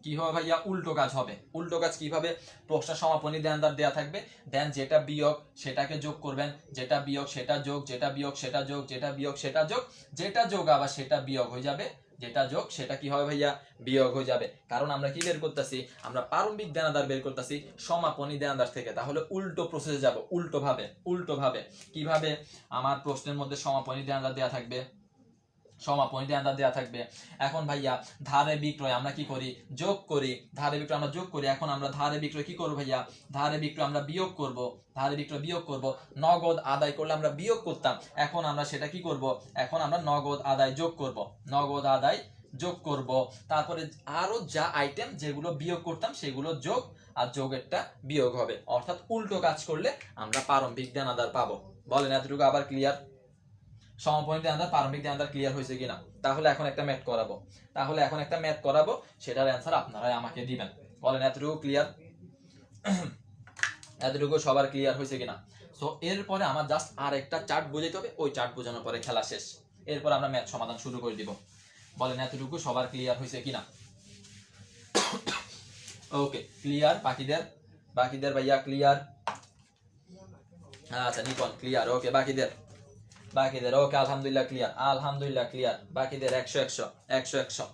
কি হবে ভাইয়া, উল্টো কাজ হবে। উল্টো কাজ কিভাবে, প্রশ্ন সমাপনী দেনদার দেয়া থাকবে, দেন যেটা বিয়োগ সেটাকে যোগ করবেন, যেটা বিয়োগ সেটা যোগ, যেটা বিয়োগ সেটা যোগ, যেটা বিয়োগ সেটা যোগ, যেটা যোগ আবার সেটা বিয়োগ হয়ে যাবে, যেটা যোগ সেটা কি হবে ভাইয়া, বিয়োগ হয়ে যাবে। কারণ আমরা কি বের করতেছি, আমরা প্রারম্ভিক দেনাদার বের করতেছি সমাপনী দেনাদার থেকে, তাহলে উল্টো প্রসেসে যাব, উল্টো ভাবে। উল্টো ভাবে কিভাবে, আমার প্রশ্নের মধ্যে সমাপনী দেনাদার দেয়া থাকবে, সমাপনী দেনাদার দেয়া থাকবে। এখন ভাইয়া ধারে বিক্রয় আমরা কি করি, যোগ করি, ধারে বিক্রয় আমরা যোগ করি। এখন আমরা ধারে বিক্রয় কি করব ভাইয়া, ধারে বিক্রয় আমরা বিয়োগ করব, ধারে বিক্রয় বিয়োগ করব। নগদ আদায় করলে আমরা বিয়োগ করতাম, এখন আমরা সেটা কি করব, এখন আমরা নগদ আদায় যোগ করব, নগদ আদায় যোগ করব। তারপরে আরো যা আইটেম যেগুলো বিয়োগ করতাম সেগুলো যোগ, আর যোগেরটা বিয়োগ হবে, অর্থাৎ উল্টো কাজ করলে আমরা প্রারম্ভিক দেনাদার পাবো। বলেন এতটুকু আবার ক্লিয়ার? সমাপনী দেনাদার প্রারম্ভিক দেনাদার ক্লিয়ার হয়েছে কিনা? তাহলে এখন একটা ম্যাথ করাবো, তাহলে এখন একটা ম্যাথ করাবো, সেটার অ্যান্সার আপনারাই আমাকে দিবেন। বলেন এতটুকু ক্লিয়ার? এতটুকু সবার ক্লিয়ার হয়েছে কিনা? সো এরপরে আমার জাস্ট আর একটা চার্ট বুঝাইতে হবে, ওই চার্ট বোঝানোর পরে খেলা শেষ, এরপর আমরা ম্যাথ সমাধান শুরু করে দিব। বলেন এতটুকু সবার ক্লিয়ার হয়েছে কিনা? ওকে ক্লিয়ার, বাকিদের, বাকিদের ভাইয়া ক্লিয়ার? আচ্ছা নিপন ক্লিয়ার, ওকে বাকিদের, বাকিদের ওকে আলহামদুলিল্লাহ ক্লিয়ার, আলহামদুলিল্লাহ ক্লিয়ার, বাকিদের 100 100 100 100।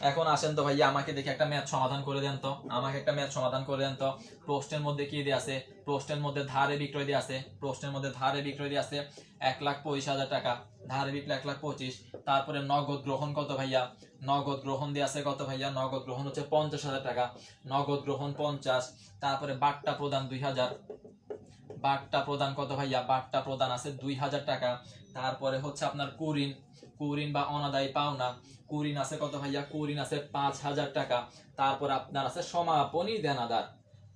এখন আসেন তো ভাইয়া, আমাকে দেখে একটা ম্যাথ সমাধান করে দেন তো, আমাকে একটা ম্যাথ সমাধান করে দেন তো। প্রশ্নের মধ্যে কি দিয়ে আছে, প্রশ্নের মধ্যে ধারে বিক্রয় দিয়ে আছে, প্রশ্নের মধ্যে ধারে বিক্রয় দিয়ে আছে 1,25,000 টাকা, ধারে বিক্রয় 1,25,000। তারপরে নগদ গ্রহণ কত ভাইয়া, নগদ গ্রহণ দিয়ে আছে কত ভাইয়া, নগদ গ্রহণ হচ্ছে 50,000 টাকা, নগদ গ্রহণ 50। তারপরে বাট্টা প্রদান 2,000, বাট্টা প্রদান কত ভাইয়া, বাট্টা প্রদান আছে 2,000 টাকা। তারপরে হচ্ছে আপনার কুরিন, কুরিন বা অনাদায়ী পাওনা, কুরিন আছে কত ভাইয়া, কুরিন আছে 5,000 টাকা। তারপর আপনার আছে সমাপনী দেনাদার,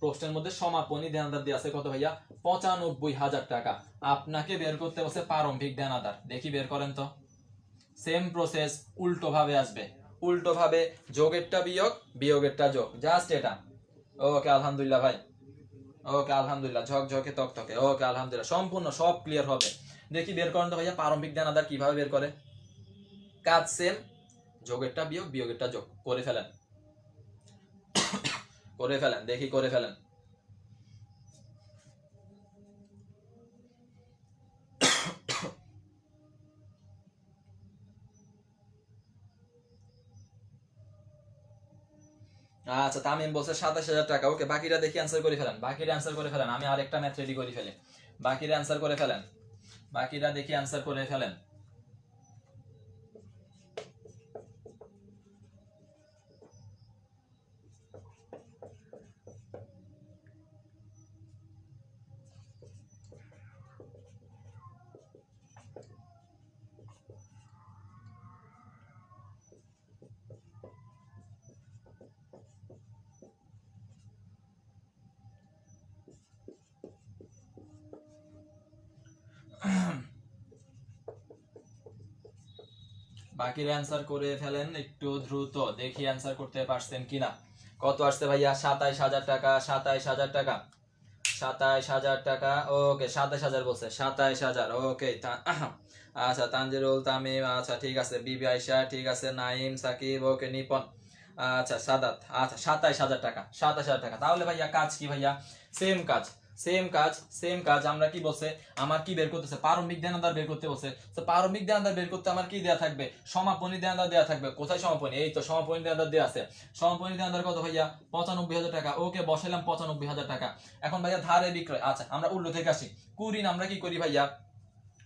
প্রশ্নের মধ্যে সমাপনী দেনাদার দিয়ে আছে কত ভাইয়া, 95,000 টাকা। আপনাকে বের করতে বলছে প্রারম্ভিক দেনাদার, দেখি বের করেন তো। সেম প্রসেস, উল্টো ভাবে আসবে, উল্টো ভাবে, যোগেরটা বিয়োগ, বিয়োগেরটা যোগ, জাস্ট এটা। ওকে আলহামদুলিল্লাহ ভাই, ওকে আলহামদুলিল্লাহ, ঝকঝকে তকতকে, ওকে আলহামদুলিল্লাহ, সম্পূর্ণ সব ক্লিয়ার হবে। দেখি বের করেন তো ভাইয়া প্রারম্ভিক দেনাদার কিভাবে বের করে। কাজ সেম, যোগেরটা বিয়োগ, বিয়োগেরটা যোগ, করে ফেলেন, করে ফেলেন, দেখি করে ফেলেন। আচ্ছা তামিম বলছে 27,000 টাকা, ওকে বাকিরা দেখি অ্যান্সার করে ফেলেন, বাকিরা অ্যান্সার করে ফেলেন, আমি আরেকটা ম্যাথ রেডি করে ফেলি। বাকিরা অ্যান্সার করে ফেলেন, বাকিরা দেখি অ্যান্সার করে ফেলেন। বাকির অ্যান্সার করে ফেলেন একটু দ্রুত, দেখি অ্যান্সার করতে পারছেন কিনা। কত আসছে ভাইয়া, 27,000 টাকা, 27,000 টাকা, 27,000 টাকা। ওকে 27,000 বলছে, 27,000। ওকে আচ্ছা তানজিরুল তামিম, আচ্ছা ঠিক আছে, বিবি আয়শা ঠিক আছে, নাইম সাকিব, ওকে নিপন, আচ্ছা সাদাত, আচ্ছা 27,000 টাকা, 27,000 টাকা। তাহলে ভাইয়া কাজ কি ভাইয়া? সেম কাজ, সেম কাজ, সেম কাজ। আমরা কি বলছে, আমার কি বের করতেছে, প্রারম্ভিক দেনাদার বের করতে বলছে। তো প্রারম্ভিক দেনাদার বের করতে আমার কি দেয়া থাকবে? সমাপনী দেনাদার দেয়া থাকবে। কোথায় সমাপনী? এই তো সমাপনী দেনাদার দেয়া আছে। সমাপনী দেনাদার কত ভাইয়া? 95,000 টাকা। ওকে বসাইলাম 95,000 টাকা। এখন ভাইয়া ধারে বিক্রয়, আচ্ছা আমরা উল্টো থেকে আসি। কুরিন আমরা কি করি ভাইয়া?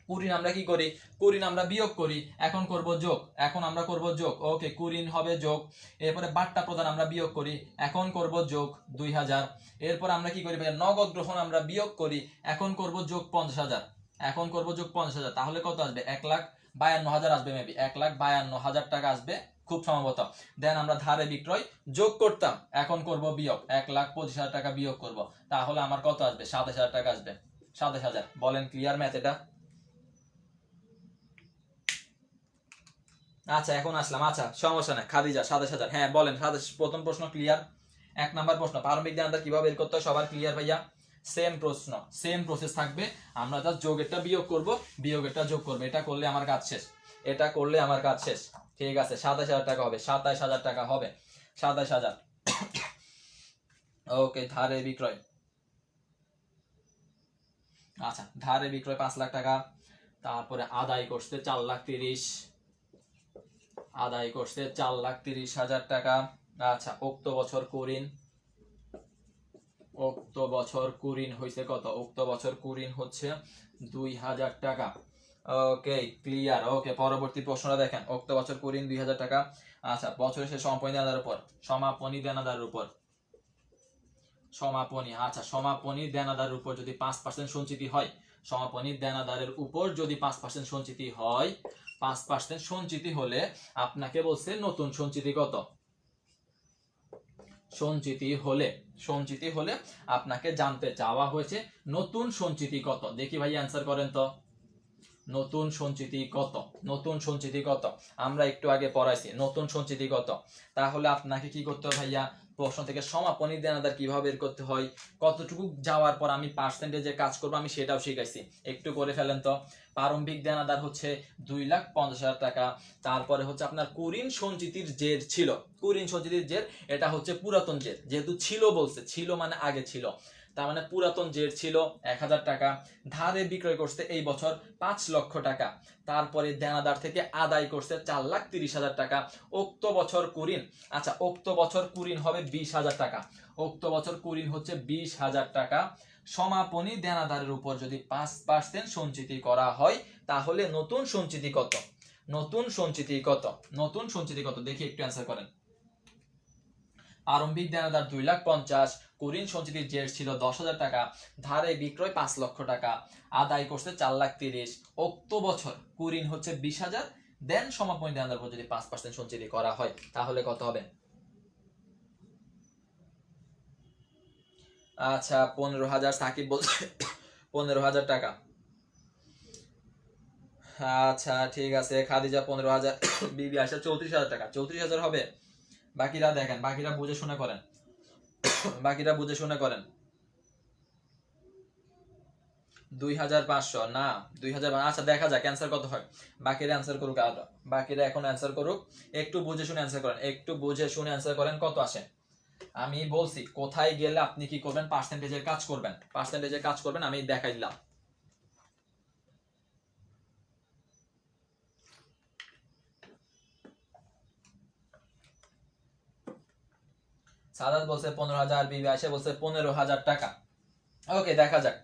কুরিন আমরা কি করি? কুরিন আমরা বিয়োগ করি। এখন করব যোগ, এখন আমরা করব যোগ। ওকে কুরিন হবে যোগ। এরপরে বাট্টা প্রদান আমরা বিয়োগ করি, এখন করব যোগ 2,000। এরপর আমরা কি করি ভাইয়া? নগদ গ্রহণ আমরা বিয়োগ করি, এখন করব যোগ 50,000, এখন করব যোগ 50,000। তাহলে কত আসবে? 1,52,000 আসবে, মেবি 1,52,000 টাকা আসবে খুব সম্ভবত। দেন আমরা ধারে বিক্রয় যোগ করতাম, এখন করব বিয়োগ, 1,25,000 টাকা বিয়োগ করব। তাহলে আমার কত আসবে? 27,000 টাকা আসবে। 27,000। বলেন ক্লিয়ার ম্যাথ এটা? আচ্ছা এখন আসলাম, আচ্ছা সমস্যা নাই। খাদিজা 27,000, হ্যাঁ বলেন। প্রথম প্রশ্ন ক্লিয়ার। 1 নাম্বার প্রশ্ন, প্রারম্ভিক দেনাদার কিভাবে বের করতে হয় সবার ক্লিয়ার ভাইয়া? সেম প্রশ্ন, সেম প্রসেস থাকবে। আমরা জাস্ট যোগেরটা বিয়োগ করব, বিয়োগেরটা যোগ করব। এটা করলে আমার কাজ শেষ, এটা করলে আমার কাজ শেষ। ঠিক আছে 27,000 টাকা হবে, 27,000 টাকা হবে, 27,000। ওকে ধারে বিক্রয়, আচ্ছা ধারে বিক্রয় 5 লাখ টাকা। তারপরে আদায় করতে 4,30,000, আদায় করছে 4,30,000 টাকা। আচ্ছা উক্ত বছর কুরিন, উক্ত বছর কুরিন হইছে কত? উক্ত বছর কুরিন হচ্ছে 2,000 টাকা। Okay clear. ওকে পরবর্তী প্রশ্নটা দেখেন, উক্ত বছর কুরিন 2,000 টাকা। আচ্ছা বছরের শেষে সমাপনী দেনাদারের উপর, সমাপনী দেনাদারের উপর, সমাপনী, আচ্ছা সমাপনী দেনাদারের উপর যদি 5% সঞ্চিতি হয়, সমাপনী দেনাদারের উপর যদি 5% সঞ্চিতি হয়, 5% সঞ্চিতি হলে আপনাকে বলছে নতুন সঞ্চিতি কত? সঞ্চিতি হলে, সঞ্চিতি হলে আপনাকে জানতে চাওয়া হয়েছে নতুন সঞ্চিতি কত। দেখি ভাই অ্যান্সার করেন তো, নতুন সঞ্চিতি কত? নতুন সঞ্চিতি কত? আমরা একটু আগে পড়াইছি নতুন সঞ্চিতি কত। তাহলে আপনাকে কি করতে হবে ভাইয়া? প্রশ্ন থেকে সমাপনী দেনাদার কিভাবে বের করতে হয়, কতটুকু যাওয়ার পর আমি পার্সেন্টেজে কাজ করবো আমি সেটাও শিখাইছি, একটু করে ফেলেন তো। প্রারম্ভিক দেনাদার হচ্ছে 2,50,000 টাকা। তারপরে হচ্ছে আপনার কুরিন সঞ্চিতির জের ছিল, কুরিন সঞ্চিতির জের এটা হচ্ছে পুরাতন জের, যেহেতু ছিল বলছে, ছিল মানে আগে ছিল, তার মানে পুরাতন জের ছিল 1,000 টাকা। ধারে বিক্রয় করছে এই বছর 5 লক্ষ টাকা। তারপরে দেনাদার থেকে আদায় করছে 4,30,000 টাকা। উক্ত বছর কুরিন, আচ্ছা উক্ত বছর কুরিন হবে 20,000 টাকা। উক্ত বছর কুরিন হচ্ছে 20,000 টাকা। সমাপনী দেনাদারের উপর যদি 5% সঞ্চিতি করা হয় তাহলে নতুন সঞ্চিতি কত? নতুন সঞ্চিতি কত? নতুন সঞ্চিতি কত? দেখি একটু অ্যান্সার করেন। আরম্ভিক দেনাদার 2,50,000, কুরিন সঞ্চিতির জের ছিল 10,000 টাকা, ধারে বিক্রয় 5 লক্ষ টাকা, আদায় করছে 4,30,000। উক্ত বছর কুরিন হচ্ছে 20,000, দেন সমাপনী দেনাদার উপর যদি 5% সঞ্চিতি করা হয় তাহলে কত হবে? আচ্ছা 15,000 সাকিব বলছে 15,000 টাকা। আচ্ছা ঠিক আছে খাদিজা 15,000, বিবি আয়শা 34,000 টাকা। 34,000 হবে। বাকিরা দেখেন, বাকিরা বুঝে শুনে করেন, বাকিরা বুঝে শুনে করেন। 2,500 না, 2,000, আচ্ছা দেখা যাক অ্যান্সার কত হয়। বাকিরা অ্যান্সার করুক, আর বাকিরা এখন অ্যান্সার করুক। একটু বুঝে শুনে অ্যান্সার করেন, একটু বুঝে শুনে অ্যান্সার করেন কত আসে। আমি বলছি কোথায় গেলে আপনি কি করবেন? পার্সেন্টেজের কাজ করবেন, পার্সেন্টেজের কাজ করবেন, আমি দেখাই দিলাম। সাদাত বলছে 15,000, বিবি আয়শা বলছে 15,000 টাকা। ওকে দেখা যাক,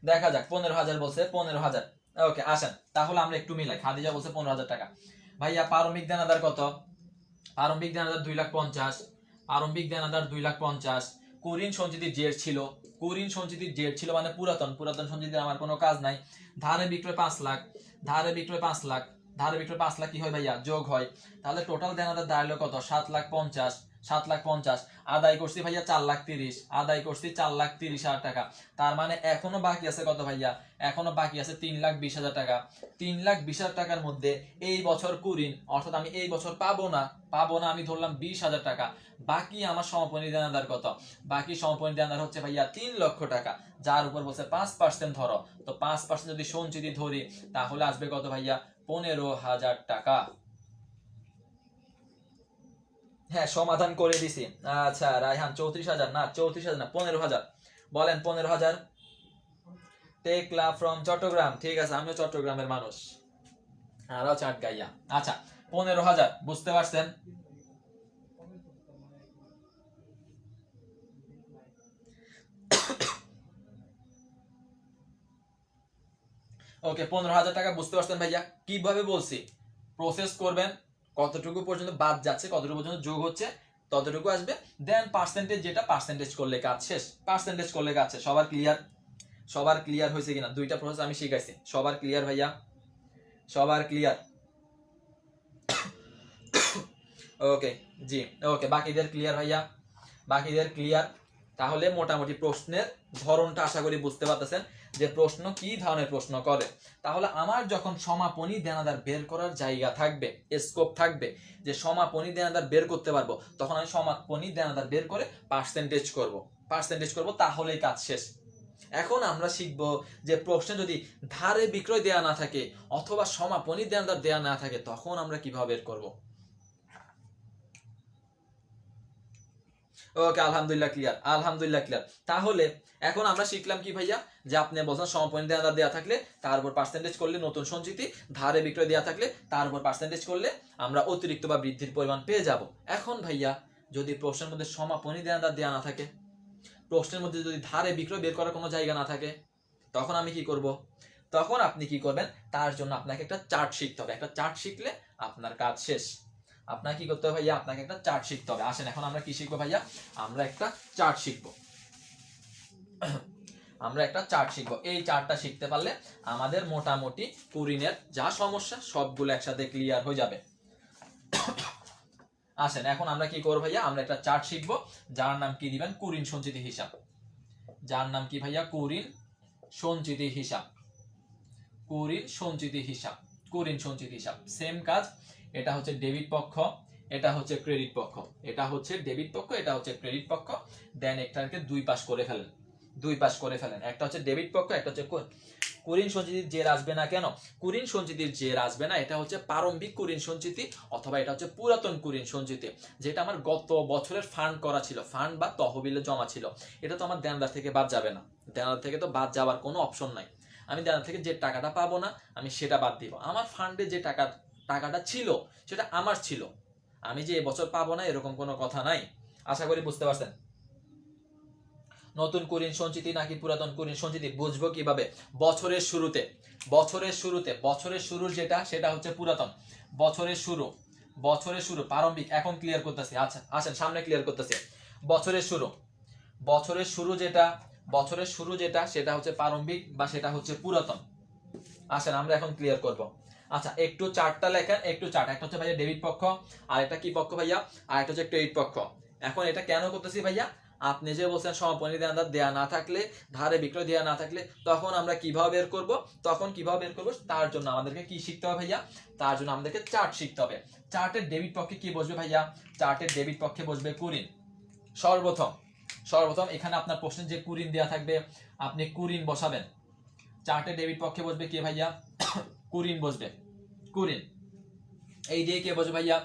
দেখা যাক 15,000 বলছে, 15,000। ওকে আসেন তাহলে আমরা একটু মিলাই। খাদিজা বলছে 15,000 টাকা। ভাইয়া প্রারম্ভিক দেনাদার কত? প্রারম্ভিক দেনাদার 2,50,000, প্রারম্ভিক দেনাদার 2,50,000। কুরিন সঞ্চিতির জের ছিল, কুরিন সঞ্চিতির জের ছিল মানে পুরাতন, পুরাতন সঞ্চিতির আমার কোনো কাজ নাই। ধারে বিক্রয় 5 লাখ, ধারে বিক্রয় 5 লাখ, ধারে বিক্রয় 5 লাখ কি হয় ভাইয়া? যোগ হয়। তাহলে টোটাল দেনাদার দাঁড়ালো কত? 7,50,000। 7,50,000 আদায় করছি ভাইয়া 4,30,000 আদায় করছি 4,30,000 টাকা। তার মানে এখনো বাকি আছে কত ভাইয়া? এখনো বাকি আছে 3,20,000 টাকা। 3,20,000 টাকার মধ্যে এই বছর কুরিন অর্থাৎ আমি এই বছর পাবো না আমি ধরলাম 20,000 টাকা। বাকি আমার সমাপনী দেনাদার কত? বাকি সমাপনী দেনাদার হচ্ছে ভাইয়া 3 লক্ষ টাকা, যার উপর বলছে 5% ধরো। তো 5% যদি সঞ্চিতি ধরি তাহলে আসবে কত ভাইয়া? 15,000 টাকা। হ্যাঁ, সমাধান করে দিছি। আচ্ছা রায়হান 34,000 না, 34,000 না, 15,000 বলেন। 15,000। টেকলা ফ্রম চট্টগ্রাম, ঠিক আছে, আমিও চট্টগ্রামের মানুষ, আরও চাট গাইয়া। আচ্ছা 15,000 বুঝতে পারছেন? ওকে, 15,000 টাকা বুঝতে পারছেন ভাইয়া? কিভাবে বলছি প্রসেস করবেন, কতটুকু পর্যন্ত বাদ যাচ্ছে, কতটুকু পর্যন্ত যোগ হচ্ছে, ততটুকু আসবে। দেন পার্সেন্টেজ, যেটা পার্সেন্টেজ করলে কাজ শেষ, পার্সেন্টেজ করলে কাজ শেষ। সবার ক্লিয়ার? সবার ক্লিয়ার হয়েছে কিনা? দুইটা প্রসেস আমি শিখাইছি, সবার ক্লিয়ার ভাইয়া? সবার ক্লিয়ার? ওকে জি, ওকে, বাকিদের ক্লিয়ার ভাইয়া? বাকিদের ক্লিয়ার? তাহলে মোটামুটি প্রশ্নের ধরনটা আশা করি বুঝতে পারতেছেন যে প্রশ্ন কি ধরনের প্রশ্ন করে। তাহলে আমার যখন সমাপনী দেনাদার বের করার জায়গা থাকবে, স্কোপ থাকবে যে সমাপনী দেনাদার বের করতে পারবো, তখন আমি সমাপনী দেনাদার বের করে পার্সেন্টেজ করব, তাহলেই কাজ শেষ। এখন আমরা শিখব যে প্রশ্নে যদি ধারে বিক্রয় দেয়া না থাকে অথবা সমাপনী দেনাদার দেয়া না থাকে তখন আমরা কিভাবে বের করব। ওকে, আলহামদুলিল্লাহ ক্লিয়ার, আলহামদুলিল্লাহ ক্লিয়ার। তাহলে এখন আমরা শিখলাম কি ভাইয়া, যে আপনি বলছেন সমাপনী দেনাদার দেওয়া থাকলে তার উপর পার্সেন্টেজ করলে নতুন সঞ্চিতি, ধারে বিক্রয় দেওয়া থাকলে তার উপর পার্সেন্টেজ করলে আমরা অতিরিক্ত বা বৃদ্ধির পরিমাণ পেয়ে যাব। এখন ভাইয়া যদি প্রশ্নের মধ্যে সমাপনী দেনাদার দেওয়া না থাকে, প্রশ্নের মধ্যে যদি ধারে বিক্রয় বের করার কোনো জায়গা না থাকে, তখন আমি কি করব? তখন আপনি কি করবেন? তার জন্য আপনাকে একটা চার্ট শিখতে হবে। একটা চার্ট শিখলে আপনার কাজ শেষ। আপনাকে কি করতে হবে ভাইয়া? আপনাকে একটা চার্ট শিখতে হবে। আসেন এখন আমরা কি শিখবো ভাইয়া? আমরা একটা চার্ট শিখবো। আমরা একটা চার্ট শিখবো। এই চার্টটা শিখতে পারলে আমাদের মোটামুটি কুরিনের যা সমস্যা সবগুলো একসাথে ক্লিয়ার হয়ে যাবে। আসেন এখন আমরা কি করবো ভাইয়া? আমরা একটা চার্ট শিখবো, যার নাম কি দিবেন? কুরিন সঞ্চিতি হিসাব। যার নাম কি ভাইয়া? কুরিন সঞ্চিতি হিসাব। কুরিন সঞ্চিতি হিসাব, কুরিন সঞ্চিতি হিসাব। সেম কাজ, এটা হচ্ছে ডেবিট পক্ষ, এটা হচ্ছে ক্রেডিট পক্ষ, এটা হচ্ছে ডেবিট পক্ষ, এটা হচ্ছে ক্রেডিট পক্ষ। দেন একটাকে দুই পাশ করে ফেলেন, দুই পাশ করে ফেলেন। একটা হচ্ছে ডেবিট পক্ষ, একটা হচ্ছে কুরিন সঞ্চিতির জের আসবে না কেন? কুরিন সঞ্চিতির জের আসবে না, এটা হচ্ছে প্রারম্ভিক কুরিন সঞ্চিতি অথবা এটা হচ্ছে পুরাতন কুরিন সঞ্চিতি, যেটা আমার গত বছরের ফান্ড করা ছিল, ফান্ড বা তহবিলে জমা ছিল। এটা তো আমার দেনাদার থেকে বাদ যাবে না, দেনাদার থেকে তো বাদ যাওয়ার কোনো অপশন নাই। আমি দেনাদার থেকে যে টাকাটা পাবো না আমি সেটা বাদ দিব। আমার ফান্ডে যে টাকাটা ছিল সেটা আমার ছিল, আমি যে এবছর পাবো না এরকম কোনো কথা নাই। আশা করি বুঝতে পারছেন। নতুন কুরিন সঞ্চিতি নাকি পুরাতন কুরিন সঞ্চিতি বুঝবো কিভাবে? বছরের শুরুতে, বছরের শুরুর যেটা সেটা হচ্ছে পুরাতন। বছরের শুরু প্রারম্ভিক, এখন ক্লিয়ার করতেছি। আচ্ছা আসেন সামনে ক্লিয়ার করতেছি। বছরের শুরু যেটা সেটা হচ্ছে প্রারম্ভিক বা সেটা হচ্ছে পুরাতন। আসেন আমরা এখন ক্লিয়ার করব। আচ্ছা একটু চার্টটা লেখেন, একটু চার্ট। একটা হচ্ছে ভাইয়া ডেবিট পক্ষ, আর একটা কি পক্ষ ভাইয়া? আর একটা হচ্ছে ক্রেডিট পক্ষ। এখন এটা কেন করতেছি ভাইয়া? আপনি যে বলছেন সমাপনী দেনাদার দেয়া না থাকলে, ধারে বিক্রয় দেয়া না থাকলে তখন আমরা কিভাবে বের করব, তার জন্য আমাদেরকে কি শিখতে হবে ভাইয়া? তার জন্য আমাদেরকে চার্ট শিখতে হবে। চার্টের ডেবিট পক্ষে কি বসবে ভাইয়া? চার্টের ডেবিট পক্ষে বসবে কুরিন। সর্বপ্রথম এখানে আপনার প্রশ্নে যে কুরিন দেয়া থাকবে আপনি কুরিন বসাবেন। চার্টের ডেবিট পক্ষে বসবে কে ভাইয়া? কুরিন বসবে, কুরিন। এই দিকে কে বসবে ভাইয়া?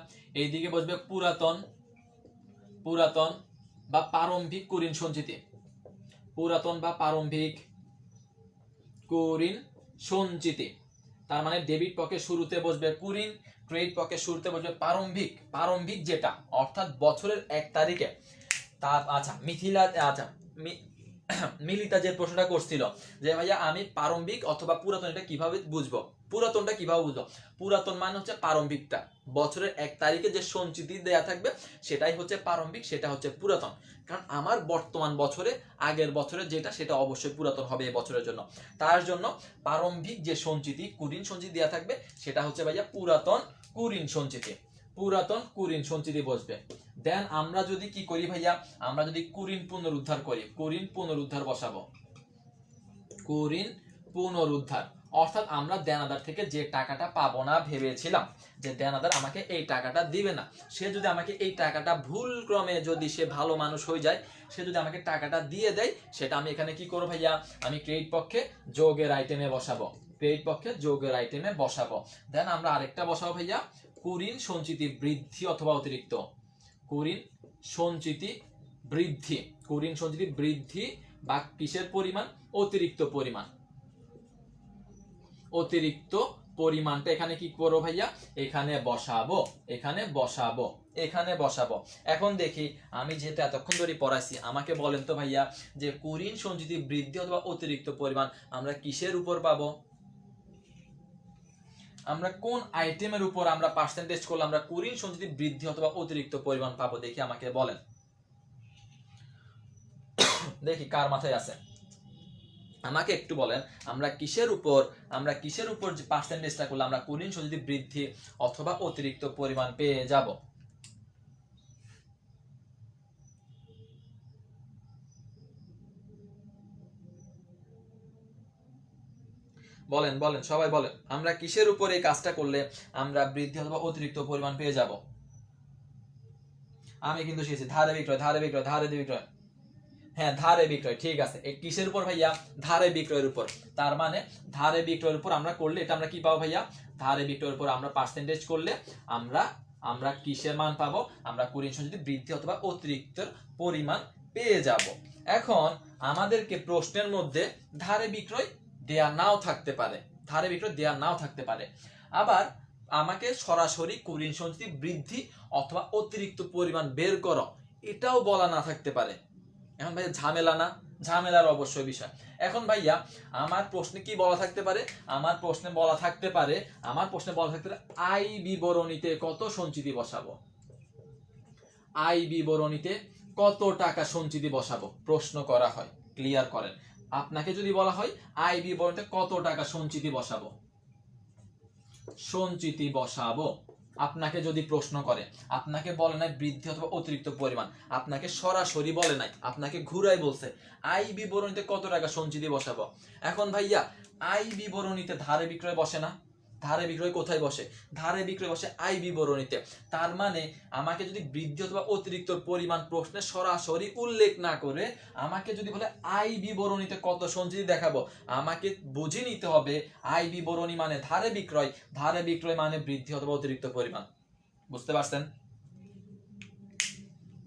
এই দিকে বসবে পুরাতন বা প্রারম্ভিক কুরিন সঞ্চিতি, পুরাতন বা প্রারম্ভিক কুরিন সঞ্চিতি। তার মানে ডেবিট পক্ষে শুরুতে বসবে কুরিন, ক্রেডিট পক্ষে শুরুতে বসবে প্রারম্ভিক যেটা অর্থাৎ বছরের 1 তারিখে। তার আচ্ছা মিলিতা যে প্রশ্নটা করছিল যে ভাইয়া আমি প্রারম্ভিক অথবা পুরাতন এটা কিভাবে বুঝবো? পুরাতন মানে হচ্ছে প্রারম্ভিকটা, বছরের 1 তারিখে যে সঞ্চিতি দেয়া থাকবে সেটাই হচ্ছে প্রারম্ভিক, সেটা হচ্ছে পুরাতন। কারণ আমার বর্তমান বছরে আগের বছরে যেটা সেটা অবশ্যই পুরাতন হবে এই বছরের জন্য। তার জন্য প্রারম্ভিক যে সঞ্চিতি কুরিন সঞ্চিতি দেয়া থাকবে সেটা হচ্ছে ভাইয়া পুরাতন কুরিন সঞ্চিতি। পুরাতন কুরিন সঞ্চিতি বসবে। দেন আমরা যদি কি করি ভাইয়া, আমরা যদি কুরিন পুনরুদ্ধার করি, কুরিন পুনরুদ্ধার বসাবো, কুরিন পুনরুদ্ধার, অর্থাৎ আমরা দেনাদার থেকে যে টাকাটা পাবো না ভেবেছিলাম যে দেনাদার আমাকে এই টাকাটা দিবে না, সে যদি আমাকে এই টাকাটা ভুল ক্রমে যদি সে ভালো মানুষ হয়ে যায়, সে যদি আমাকে টাকাটা দিয়ে দেয়, সেটা আমি এখানে কি করবো ভাইয়া, আমি ক্রেডিট পক্ষে যোগের আইটেমে বসাবো, ক্রেডিট পক্ষে যোগের আইটেমে বসাবো। দেন আমরা আরেকটা বসাবো ভাইয়া, কুরিন সঞ্চিতি বৃদ্ধি অথবা অতিরিক্ত, কুরিন সঞ্চিতি বৃদ্ধি, কুরিন সঞ্চিতি বৃদ্ধি বা কিসের পরিমাণ, অতিরিক্ত পরিমাণ, অতিরিক্ত পরিমাণটা এখানে কি করবো ভাইয়া, এখানে বসাবো, এখানে বসাবো, এখানে বসাবো। এখন দেখি আমি যেটা এতক্ষণ ধরে পড়াইছি, আমাকে বলেন তো ভাইয়া যে কুরিন সঞ্চিতি বৃদ্ধি অথবা অতিরিক্ত পরিমাণ আমরা কিসের উপর পাবো, আমরা কোন আইটেমের উপর আমরা পার্সেন্টেজ করলে আমরা কুরিন সঞ্চিতি বৃদ্ধি অথবা অতিরিক্ত পরিমাণ পাবো, দেখি আমাকে বলেন, দেখি কার মাথায় আছে, আমাকে একটু বলেন আমরা কিসের উপর যে পার্সেন্টেজটা করলে আমরা কুরিন সঞ্চিতি বৃদ্ধি অথবা অতিরিক্ত পরিমাণ পেয়ে যাব। বলেন বলেন সবাই বলেন, আমরা কিসের উপর এই কাজটা করলে আমরা বৃদ্ধি অথবা অতিরিক্ত পরিমাণ পেয়ে যাব। আমি কিন্তু শিখেছি ধারে বিক্রয়, ধারে বিক্রয়, ধারে বিক্রয়, হ্যাঁ ধারে বিক্রয়, ঠিক আছে। এই কিসের উপর ভাইয়া, ধারে বিক্রয়ের উপর। তার মানে ধারে বিক্রয়ের উপর আমরা করলে এটা আমরা কি পাবো ভাইয়া, ধারে বিক্রয়ের উপর আমরা পার্সেন্টেজ করলে আমরা আমরা কিসের মান পাবো, আমরা কুরিন সঞ্চিতি বৃদ্ধি অথবা অতিরিক্ত পরিমাণ পেয়ে যাব। এখন আমাদেরকে প্রশ্নের মধ্যে ধারে বিক্রয় দেয়া নাও থাকতে পারে, ধারে বিক্রয় দেয়া নাও থাকতে পারে, আবার আমাকে সরাসরি কুরিন সঞ্চিতি বৃদ্ধি অথবা অতিরিক্ত পরিমাণ বের করো এটাও বলা না থাকতে পারে। এখন ভাইয়া ঝামেলা না, ঝামেলার অবশ্যই বিষয়। এখন ভাইয়া আমার প্রশ্নে কি বলা থাকতে পারে, আমার প্রশ্নে বলা থাকতে পারে আয় বিবরণীতে কত সঞ্চিতি বসাবো, আয় বিবরণীতে কত টাকা সঞ্চিতি বসাবো প্রশ্ন করা হয়। ক্লিয়ার করেন, আপনাকে যদি বলা হয় আয় বিবরণীতে কত টাকা সঞ্চিতি বসাবো, সঞ্চিতি বসাবো, আপনাকে যদি প্রশ্ন করে, আপনাকে বলে নাই বৃদ্ধি অথবা অতিরিক্ত পরিমাণ, আপনাকে সরাসরি বলে নাই, আপনাকে ঘুরাই বলছে আয় বিবরণীতে কত টাকা সঞ্চিতি বসাবো। এখন ভাইয়া আয় বিবরণীতে ধারে বিক্রয় বসে না, ধারে বিক্রয় কোথায় বসে, ধারে বিক্রয় বসে আয় বিবরণীতে। তার মানে আমাকে যদি বৃদ্ধি অথবা অতিরিক্ত পরিমাণ প্রশ্নে সরাসরি উল্লেখ না করে আমাকে যদি বলে আয় বিবরণীতে কত সঞ্চিতি দেখাবো, আমাকে বুঝে নিতে হবে আয় বিবরণী মানে ধারে বিক্রয়, ধারে বিক্রয় মানে বৃদ্ধি অথবা অতিরিক্ত পরিমাণ। বুঝতে পারছেন,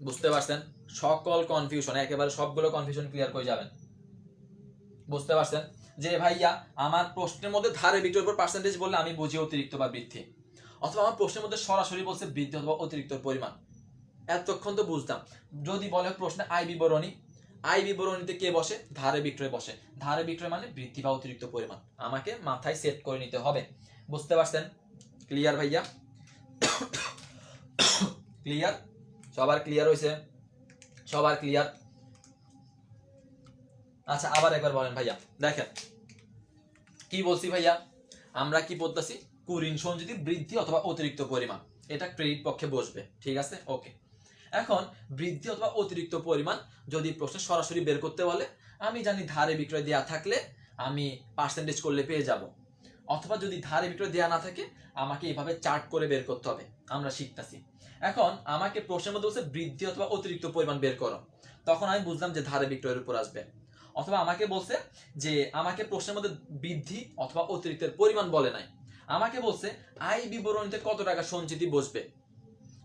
বুঝতে পারছেন? সকল কনফিউশন একেবারে সবগুলো কনফিউশন ক্লিয়ার করে যাবেন। বুঝতে পারছেন যে ভাইয়া আমার প্রশ্নের মধ্যে ধারে বিক্রয়ের উপর পার্সেন্টেজ বললে আমি বুঝি অতিরিক্ত বা বৃদ্ধি, অথবা আমার প্রশ্নের মধ্যে সরাসরি বলছে বৃদ্ধি অথবা অতিরিক্ত পরিমাণ, এতক্ষণ তো বুঝতাম। যদি বলে প্রশ্নে আয় বিবরণী, আয় বিবরণীতে কে বসে, ধারে বিক্রয় বসে, ধারে বিক্রয় মানে বৃদ্ধি বা অতিরিক্ত পরিমাণ, আমাকে মাথায় সেট করে নিতে হবে। বুঝতে পারছেন? ক্লিয়ার ভাইয়া? ক্লিয়ার? সবার ক্লিয়ার হয়েছে? সবার ক্লিয়ার? আচ্ছা আবার একবার বলেন ভাইয়া। দেখেন কি বলছি ভাইয়া, আমরা কি পড়তেছি কুরিন সঞ্চিতি বৃদ্ধি অথবা অতিরিক্ত পরিমাণ, এটা ক্রেডিট পক্ষে বসবে, ঠিক আছে ওকে। এখন বৃদ্ধি অথবা অতিরিক্ত পরিমাণ যদি প্রশ্নে সরাসরি বের করতে বলে, আমি জানি ধারে বিক্রয় দেয়া থাকলে আমি পার্সেন্টেজ করলে পেয়ে যাব, অথবা যদি ধারে বিক্রয় দেয়া না থাকে আমাকে এইভাবে চার্ট করে বের করতে হবে, আমরা শিখতেছি। এখন আমাকে প্রশ্নের মধ্যে বলছে বৃদ্ধি অথবা অতিরিক্ত পরিমাণ বের করো, তখন আমি বুঝলাম যে ধারে বিক্রয়ের উপর আসবে। অথবা আমাকে বলছে যে আমাকে প্রশ্নের মধ্যে বৃদ্ধি অথবা অতিরিক্তের পরিমাণ বলে নাই, আমাকে বলছে আয় বিবরণীতে কত টাকা সঞ্চিতি বসবে।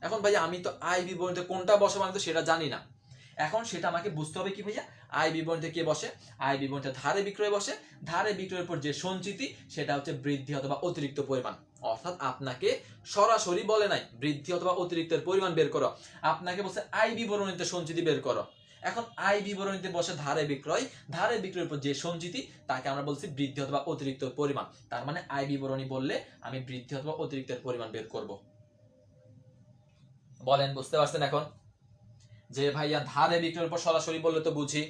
এখন ভাইয়া আমি তো আয় বিবরণীতে কোনটা বসাবো আমি তো সেটা জানি না, এখন সেটা আমাকে বুঝতে হবে কি ভাইয়া, আয় বিবরণীতে কে বসে, আয় বিবরণীতে ধারে বিক্রয় বসে, ধারে বিক্রয়ের উপর যে সঞ্চিতি সেটা হচ্ছে বৃদ্ধি অথবা অতিরিক্ত পরিমাণ। অর্থাৎ আপনাকে সরাসরি বলে নাই বৃদ্ধি অথবা অতিরিক্তের পরিমাণ বের করো, আপনাকে বলছে আয় বিবরণীতে সঞ্চিতি বের করো। এখন আয় বিবরণীতে বসে ধারে বিক্রয়, ধারে বিক্রয়ের উপর যে সঞ্চিতি তাকে আমরা বলছি বৃদ্ধি অথবা অতিরিক্ত পরিমাণ। তার মানে আয় বিবরণী বললে আমি বৃদ্ধি অথবা অতিরিক্তের পরিমাণ বের করব। বলেন বুঝতে পারছেন এখন? যে ভাইয়া ধারে বিক্রয়ের উপর সরাসরি বললে তো বুঝি,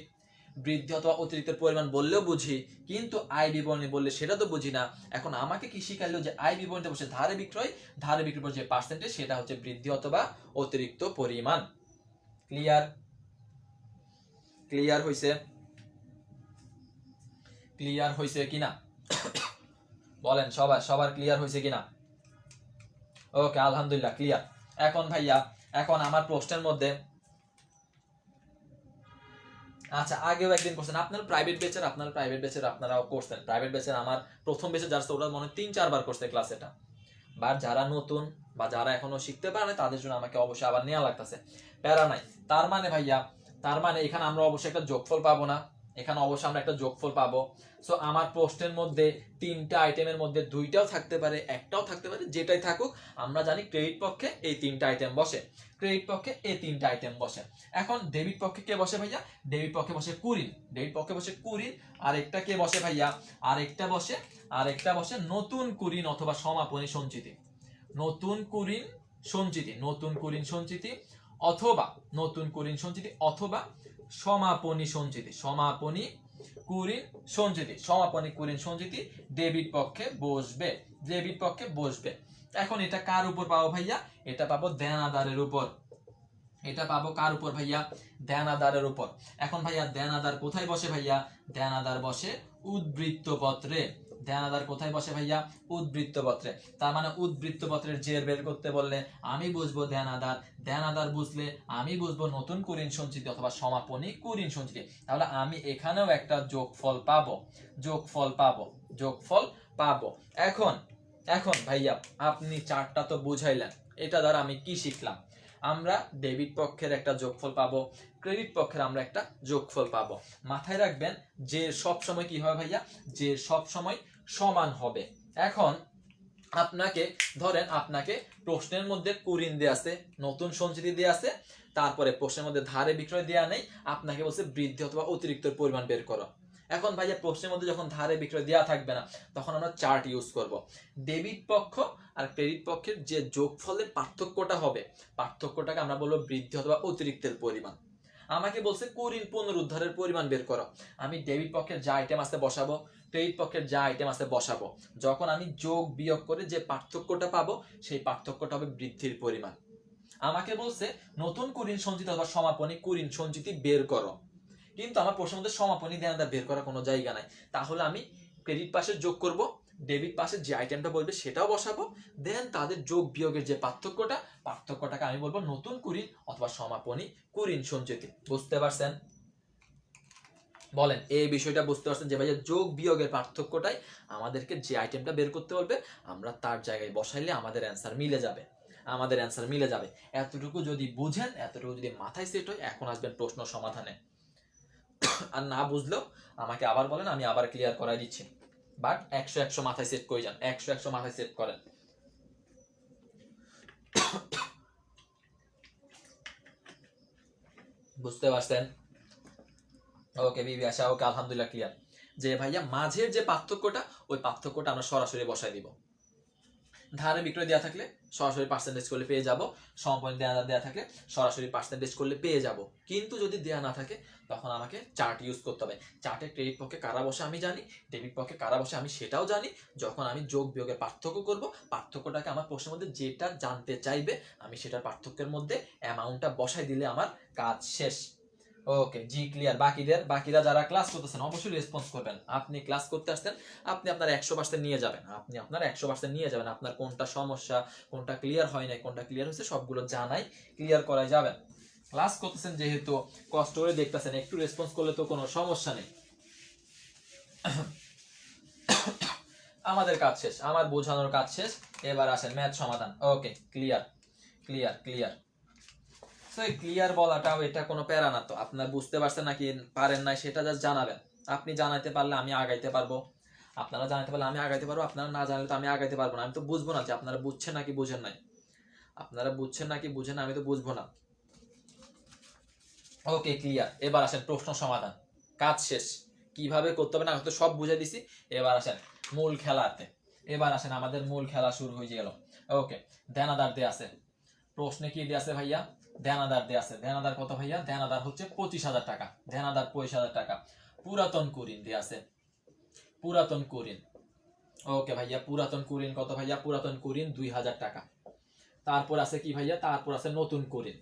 বৃদ্ধি অথবা অতিরিক্ত পরিমাণ বললেও বুঝি, কিন্তু আয় বিবরণী বললে সেটা তো বুঝি না। এখন আমাকে কি শিখাইলো যে আয় বিবরণীতে বসে ধারে বিক্রয় পর যে পার্সেন্টেজ সেটা হচ্ছে বৃদ্ধি অথবা অতিরিক্ত পরিমাণ। ক্লিয়ার? ক্লিয়ার হইছে? ক্লিয়ার হইছে কিনা বলেন, সবার ক্লিয়ার হইছে কিনা? ওকে, আলহামদুলিল্লাহ ক্লিয়ার। এখন ভাইয়া, এখন আমার প্রশ্নের মধ্যে, আচ্ছা আগেও একদিন করছেন আপনার প্রাইভেট ব্যাচের, আপনারাও করছেন প্রাইভেট ব্যাচের। আমার প্রথম ব্যাচে যারা ওরা মনে হয় 3-4 বার করছে ক্লাস এটা। বা যারা নতুন বা যারা এখনো শিখতে পারে না তাদের জন্য আমাকে অবশ্যই আবার নেওয়া লাগতেছে, প্যারা নাই। তার মানে ভাইয়া, তার মানে এখানে আমরা অবশ্যই একটা যোগফল পাবো না? এখানে অবশ্যই আমরা একটা যোগফল পাবো। সো আমার প্রশ্নের মধ্যে 3টা আইটেমের মধ্যে 2টাও থাকতে পারে, একটাও থাকতে পারে, যেটাই থাকুক আমরা জানি ক্রেডিট পক্ষে এই 3টা আইটেম বসে, ক্রেডিট পক্ষে এই 3টা আইটেম বসে। এখন ডেবিট পক্ষে কে বসে ভাইয়া? ডেবিট পক্ষে বসে কুরিন, ডেবিট পক্ষে বসে কুরিন। আরেকটা কে বসে ভাইয়া? আরেকটা বসে নতুন কুরিন অথবা সমাপনী সঞ্চিতি, নতুন কুরিন সঞ্চিতি, নতুন কুরিন সঞ্চিতি অথবা নতুন কুরিন সঞ্চিতি অথবা সমাপনী সঞ্চিতি, সমাপনী কুরিন সঞ্চিতি, সমাপনী কুরিন সঞ্চিতি ডেবিট পক্ষে বসবে, ডেবিট পক্ষে বসবে। এখন এটা কার উপর পাবো ভাইয়া? এটা পাবো দেনাদারের উপর। এটা পাবো কার উপর ভাইয়া? দেনাদারের উপর। এখন ভাইয়া দেনাদার কোথায় বসে ভাইয়া? দেনাদার বসে উদ্বৃত্ত পত্রে। দেনাদার কোথায় বসে ভাইয়া? উদ্বৃত্ত পত্রে। তার মানে উদ্বৃত্ত পত্রের জের বের করতে বললে আমি বুঝবো দেনাদার, দেনাদার বুঝলে আমি বুঝবো নতুন কুরিন সঞ্চিতি অথবা সমাপনী কুরিন সঞ্চিতি। তাহলে আমি এখানেও একটা যোগফল পাবো, যোগফল পাবো, যোগফল পাবো। এখন এখন ভাইয়া আপনি চারটা তো বুঝাইলেন, এটা দ্বারা আমি কি শিখলাম? আমরা ডেবিট পক্ষের একটা যোগফল পাবো, ক্রেডিট পক্ষের আমরা একটা যোগফল পাবো। মাথায় রাখবেন যে সব সময় কি হবে ভাইয়া? যে সব সময় সমান হবে। এখন আপনাকে ধরেন, আপনাকে প্রশ্নের মধ্যে কুরিন দেয়া আছে, নতুন সঞ্চিতি দেয়া আছে, তারপরে প্রশ্নের মধ্যে ধারে বিক্রয় দেয়া নেই, আপনাকে বলছে বৃদ্ধি অথবা অতিরিক্ত পরিমাণ বের করো। এখন ভাইয়া প্রশ্নের মধ্যে যখন ধারে বিক্রয় দেয়া থাকবে না, তখন আমরা চার্ট ইউজ করব। ডেবিট পক্ষ আর ক্রেডিট পক্ষের যে যোগফলের পার্থক্যটা হবে, পার্থক্যটাকে আমরা বলবো বৃদ্ধি অথবা অতিরিক্তের পরিমাণ। আমাকে বলছে কুরিন পুনরুদ্ধারের পরিমাণ বের করো। আমি ডেবিট পক্ষের যা আইটেম আছে বসাবো, ক্রেডিট পক্ষের যা আইটেম আছে বসাবো। যখন আমি যোগ বিয়োগ করে যে পার্থক্যটা পাবো, সেই পার্থক্যটা হবে বৃদ্ধির পরিমাণ। আমাকে বলছে নতুন কুরিন সঞ্চিতি অথবা সমাপনী কুরিন সঞ্চিতি বের করো, কিন্তু আমার প্রশ্নের মধ্যে সমাপনী দেনাদার বের করার কোনো জায়গা নাই। তাহলে আমি ক্রেডিট পাশে যোগ করব, ডেবিট পাশে যে আইটেমটা বলবে সেটাও বসাবো, দেন তাদের যোগ বিয়োগের যে পার্থক্যটাকে আমি বলবো নতুন কুরিন অথবা সমাপনী কুরিন সঞ্চিতি। বুঝতে পারছেন? বলেন এই বিষয়টা বুঝতে পারছেন যে ভাইয়া যোগ বিয়োগের পার্থক্যটাই আমাদেরকে যে আইটেমটা বের করতে বলবে আমরা তার জায়গায় বসাইলে আমাদের অ্যান্সার মিলে যাবে, আমাদের অ্যান্সার মিলে যাবে। এতটুকু যদি বুঝেন, এতটুকু যদি মাথায় সেট হয়, এখন আসবেন প্রশ্ন সমাধানে। আর না বুঝলেও আমাকে আবার বলেন, আমি আবার ক্লিয়ার করাই দিচ্ছি। বাট 100 মাথায় সেট করে যান, 100 মাথায় সেট করেন। বুঝতে পারছেন? ওকে বিবি আশা, ওকে আলহামদুলিল্লাহ ক্লিয়ার। যে ভাইয়া মাঝের যে পার্থক্যটা, ওই পার্থক্যটা আমরা সরাসরি বসাই দিব। ধারে বিক্রয় দেওয়া থাকলে সরাসরি পার্সেন্টেজ করলে পেয়ে যাব, সমাপনী দেওয়া দেওয়া থাকলে সরাসরি পার্সেন্টেজ করলে পেয়ে যাব। কিন্তু যদি দেওয়া না থাকে তখন আমাকে চার্ট ইউজ করতে হবে। চার্টে ক্রেডিট পক্ষে কারা বসে আমি জানি, ডেবিট পক্ষে কারা বসে আমি সেটাও জানি। যখন আমি যোগ বিয়োগের পার্থক্য করব, পার্থক্যটাকে আমার প্রশ্নের মধ্যে যেটা জানতে চাইবে আমি সেটার পার্থক্যের মধ্যে অ্যামাউন্টটা বসাই দিলে আমার কাজ শেষ। ওকে জি ক্লিয়ার। বাকিরা যারা ক্লাস করতেছেন অবশ্যই রেসপন্স করবেন। আপনি ক্লাস করতে আসছেন, আপনি আপনার 100% নিয়ে যাবেন, আপনি আপনার 100% নিয়ে যাবেন। আপনার কোনটা সমস্যা, কোনটা ক্লিয়ার হয় নাই, কোনটা ক্লিয়ার হয়েছে, সবগুলো জানাই, ক্লিয়ার করাই যাবেন। ক্লাস করতেছেন যেহেতু, কষ্ট করে দেখতেছেন, একটু রেসপন্স করলে তো কোনো সমস্যা নেই। আমাদের কাজ শেষ, আমার বোঝানোর কাজ শেষ। এবার আসেন ম্যাথ সমাধান। Okay clear clear clear. Clear বলাটাও এটা কোনো প্যারা না। তো আপনার বুঝতে পারছেন নাকি পারেন নাই সেটা জাস্ট জানাবেন। আপনি জানাইতে পারলে আমি আগাইতে পারবো, আপনারা জানাইতে পারলে আমি আগাইতে পারবো, আপনারা না জানলে তো আমি আগাইতে পারবো না। আমি তো বুঝবো না যে আপনারা বুঝছেন নাকি বুঝেন নাই, আপনারা বুঝছেন নাকি বুঝেন না, আমি তো বুঝবো না। Okay clear. এবার আসেন প্রশ্ন সমাধান, কাজ শেষ। কিভাবে করতে হবে না তো সব বুঝাই দিছি। এবার আসেন মূল খেলাতে, এবার আসেন আমাদের মূল খেলা শুরু হয়ে গেল। ওকে দেনাদার দিয়ে আছে, প্রশ্নে কি দিয়ে আছে ভাইয়া? দেনাদার দেয়া আছে, দেনাদার কত ভাইয়া? দেনাদার হচ্ছে 25,000 টাকা, দেনাদার 25,000 টাকা। পুরাতন কুরিন দেয়া আছে, পুরাতন কুরিন, ওকে ভাইয়া পুরাতন কুরিন কত ভাইয়া? পুরাতন কুরিন 2,000 টাকা। তারপর আছে কি ভাইয়া? তারপর আছে নতুন কুরিন,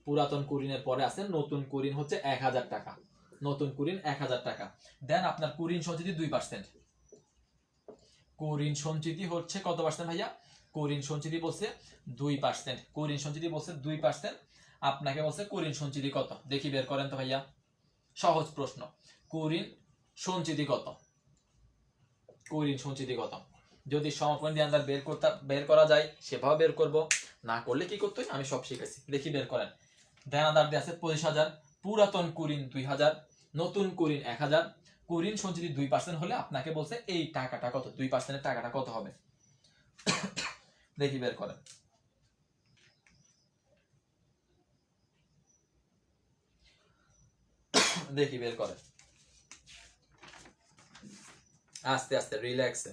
পুরাতন কুরিনের পরে আছে নতুন কুরিন হচ্ছে 1,000 টাকা, নতুন কুরিন 1,000 টাকা। দেন আপনার কুরিন সঞ্চিতি 2%, কুরিন সঞ্চিতি হচ্ছে কত পার্সেন্ট ভাইয়া? কুরিন সঞ্চিতি বলছে 2%, কুরিন সঞ্চিতি বলছে 2%। আপনাকে বলছে কুরিন সঞ্চিতি কত, দেখি বের করেন তো ভাইয়া। সহজ প্রশ্ন, কুরিন সঞ্চিতি কত? কুরিন সঞ্চিতি কত? যদি সমাপন দেনাদার বের করা যায় সেভাবে বের করব, না করলে কি করতে হয় আমি সব শিখেছি। দেখি বের করেন। দেনাদার দিয়ে আছে 25,000, পুরাতন কুরিন 2,000, নতুন কুরিন 1,000, কুরিন সঞ্চিতি 2% হলে আপনাকে বলছে এই টাকাটা কত, 2% টাকাটা কত হবে। দেখি বের করেন। দেখি বের করেন, আস্তে আস্তে রিল্যাক্সে।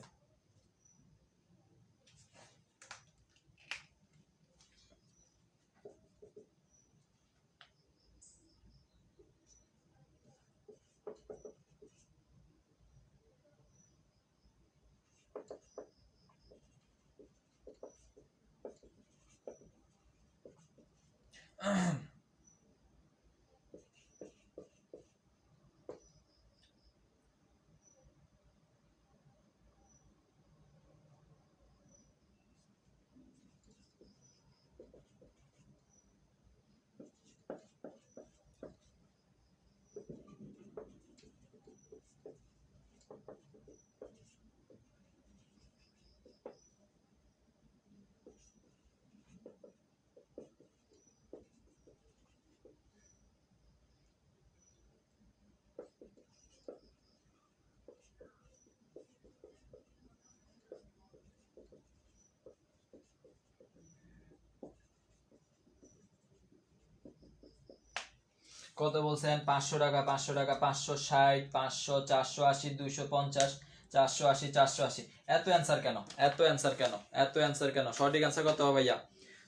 কত বলছেন? 500 টাকা, 500 টাকা, 560, 500, 480, 250, 480, 480। এত অ্যান্সার কেন? এত অ্যান্সার কেন? এত অ্যান্সার কেন? সঠিক অ্যান্সার কত হবে ভাইয়া?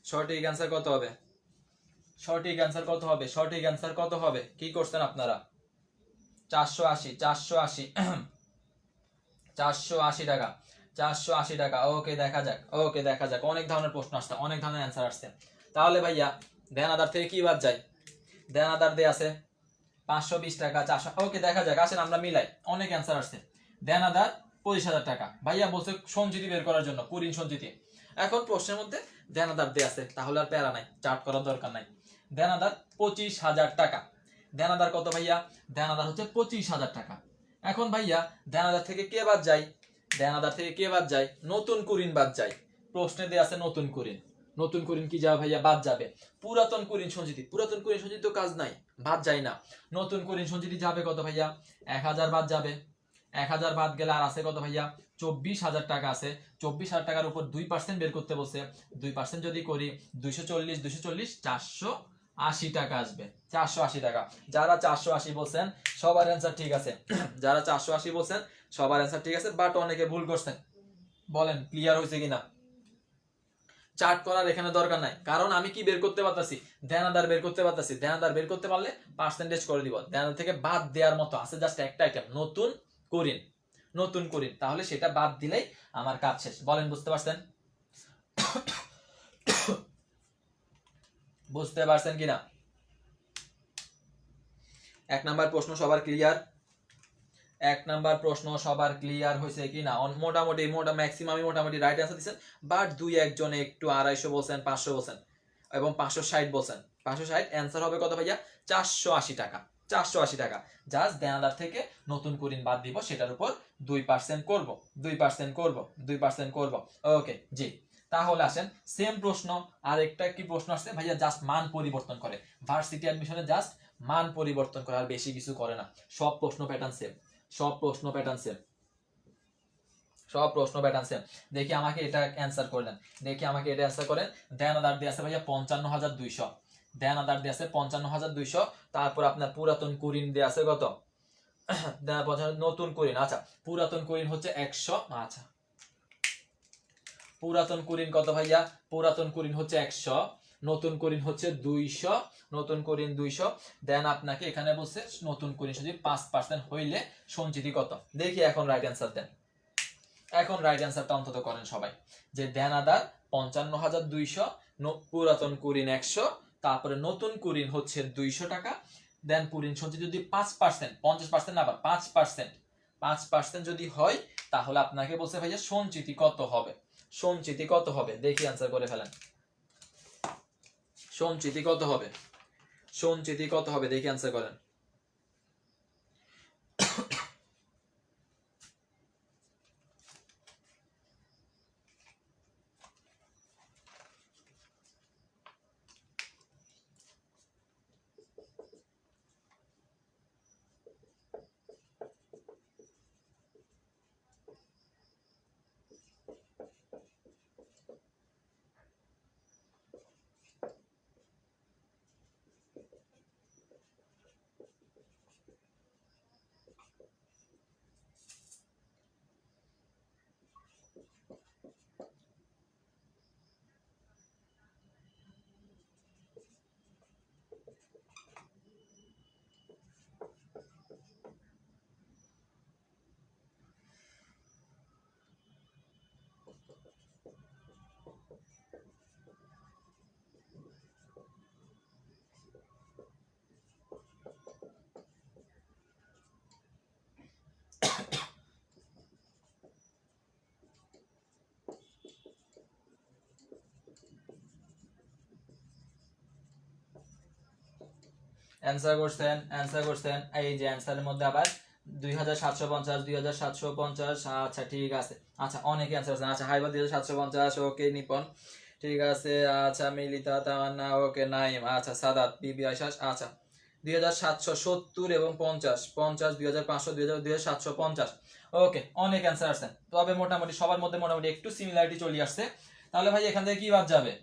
সঠিক অ্যান্সার কত হবে? সঠিক অ্যান্সার কত হবে? সঠিক অ্যান্সার কত হবে? কি করছেন আপনারা? 480, 480, 480 টাকা, 480 টাকা। ওকে দেখা যাক, ওকে দেখা যাক। অনেক ধরনের প্রশ্ন আসছে, অনেক ধরনের অ্যান্সার আসছে। তাহলে ভাইয়া দেনাদার থেকে কি বাদ যায়? দেনাদার দিয়ে আছে 520 টাকা, 400। ওকে দেখা যাক, আসেন আমরা মিলাই। অনেক অ্যান্সার আসছে। দেনাদার 25,000 টাকা, ভাইয়া বলছে সঞ্চিতি বের করার জন্য, কুরিন সঞ্চিতি। এখন প্রশ্নের মধ্যে দেনাদার দিয়ে আছে, তাহলে আর প্যারা নাই, চার্ট করার দরকার নাই। দেনাদার 25,000 টাকা। দেনাদার কত ভাইয়া? দেনাদার হচ্ছে 25,000 টাকা। এখন ভাইয়া দেনাদার থেকে কে বাদ যায়? দেনাদার থেকে কে বাদ যায়? নতুন কুরিন বাদ যায়। প্রশ্নে দেয়া আছে নতুন কুরিন, নতুন কুরিন কি যাবে ভাইয়া? বাদ যাবে। পুরাতন কুরিন সঞ্চিতি, পুরাতন কুরিন সঞ্চিতি তো কাজ নাই, বাদ যায় না। নতুন কুরিন সঞ্চিতি যাবে কত ভাইয়া? 1,000 বাদ যাবে। 1,000 বাদ গেলে আর আছে কত ভাইয়া? 24,000 টাকা আছে। 24,000 টাকার উপর 2% বের করতে বলছে। 2% যদি করি 240, 240, 480 টাকা আসবে। 480 টাকা। যারা 480 বলছেন সবার অ্যান্সার ঠিক আছে। যারা 480 বলছেন সবার অ্যান্সার ঠিক আছে, বাট অনেকে ভুল করছেন। বলেন ক্লিয়ার হয়েছে কিনা? চার্ট করার এখানে দরকার নাই, কারণ আমি কি বের করতে পারতাছি? দেনাদার বের করতে পারতাছি। দেনাদার বের করতে পারলে পার্সেন্টেজ করে দিব। দেনাদার থেকে বাদ দেওয়ার মতো আছে জাস্ট একটা আইটেম, নতুন কুরিন, নতুন কুরিন। তাহলে সেটা বাদ দিলেই আমার কাজ শেষ। বলেন বুঝতে পারছেন? বুঝতে পারছেন কিনা? 1 নাম্বার প্রশ্ন সবার ক্লিয়ার? 1 নাম্বার প্রশ্ন সবার ক্লিয়ার হয়েছে কিনা? মোটামুটি ম্যাক্সিমামই মোটামুটি রাইট অ্যান্সার দিচ্ছেন, বাট 2-1 জনে একটু 250 বলছেন, 500 বলছেন এবং 560 বলছেন। 560 অ্যান্সার হবে কত ভাইয়া? 480 টাকা। 480 টাকা। জাস্ট দেনাদার থেকে নতুন কুরিন বাদ দিব, সেটার উপর 2% করব, 2% করব, 2% করব। ওকে জি। তাহলে আসেন সেম প্রশ্ন, আরেকটা কি প্রশ্ন আসছে ভাইয়া? জাস্ট মান পরিবর্তন করে, ভার্সিটি অ্যাডমিশনে জাস্ট মান পরিবর্তন করে, আর বেশি কিছু করে না। সব প্রশ্ন প্যাটার্ন সেম, সব প্রশ্ন প্যাটার্ন সেম, সব প্রশ্ন প্যাটার্ন সেম। দেখি আমাকে এটা অ্যান্সার করলেন, দেখি আমাকে এটা অ্যান্সার করেন। দেনাদার দিয়ে আছে ভাইয়া 55,200, দেনাদার দিয়ে আছে 55,200। তারপর আপনার পুরাতন কুরিন দিয়ে আছে কত? নতুন কুরিন, আচ্ছা পুরাতন কুরিন হচ্ছে 100। আচ্ছা পুরাতন কুরিন কত ভাইয়া? পুরাতন কুরিন হচ্ছে 100, নতুন কুরিন হচ্ছে 200, নতুন কুরিন 200, দেন আপনাকে এখানে বলছে নতুন কুরিন যদি 5% হইলে সঞ্চিতি কত। দেখি এখন রাইট অ্যান্সার দেন, এখন রাইট অ্যান্সারটা অন্তত করেন সবাই। যে দেনাদার 55,200, পুরাতন কুরিন 100, তারপরে নতুন কুরিন হচ্ছে 200 টাকা, দেন কুরিন সঞ্চিতি যদি 5%, 50% না আবার 5% যদি হয় তাহলে আপনাকে বলছে ভাইয়া সঞ্চিতি কত হবে, সঞ্চিতি কত হবে। দেখি অ্যান্সার করে ফেলেন, সঞ্চিতি কত হবে, সঞ্চিতি কত হবে, দেখি অ্যান্সার করেন। অ্যান্সার করছেন, এই যে অ্যান্সারের মধ্যে আবার 2750, 2750, আচ্ছা ঠিক আছে। আচ্ছা অনেকে অ্যান্সার করছেন, আচ্ছা হাইবা 2750, ওকে নিপন ঠিক আছে, আচ্ছা মিলিতা তামান্না, ওকে নাইম, আচ্ছা সাদাত বিবি আইসাস, আচ্ছা 2770 এবং 50, 50, 2500, 2750, ওকে অনেক অ্যান্সার আসছেন। তবে মোটামুটি সবার মধ্যে মোটামুটি একটু সিমিলারিটি চলে আসছে। তাহলে ভাই এখান থেকে কি বাদ যাবে,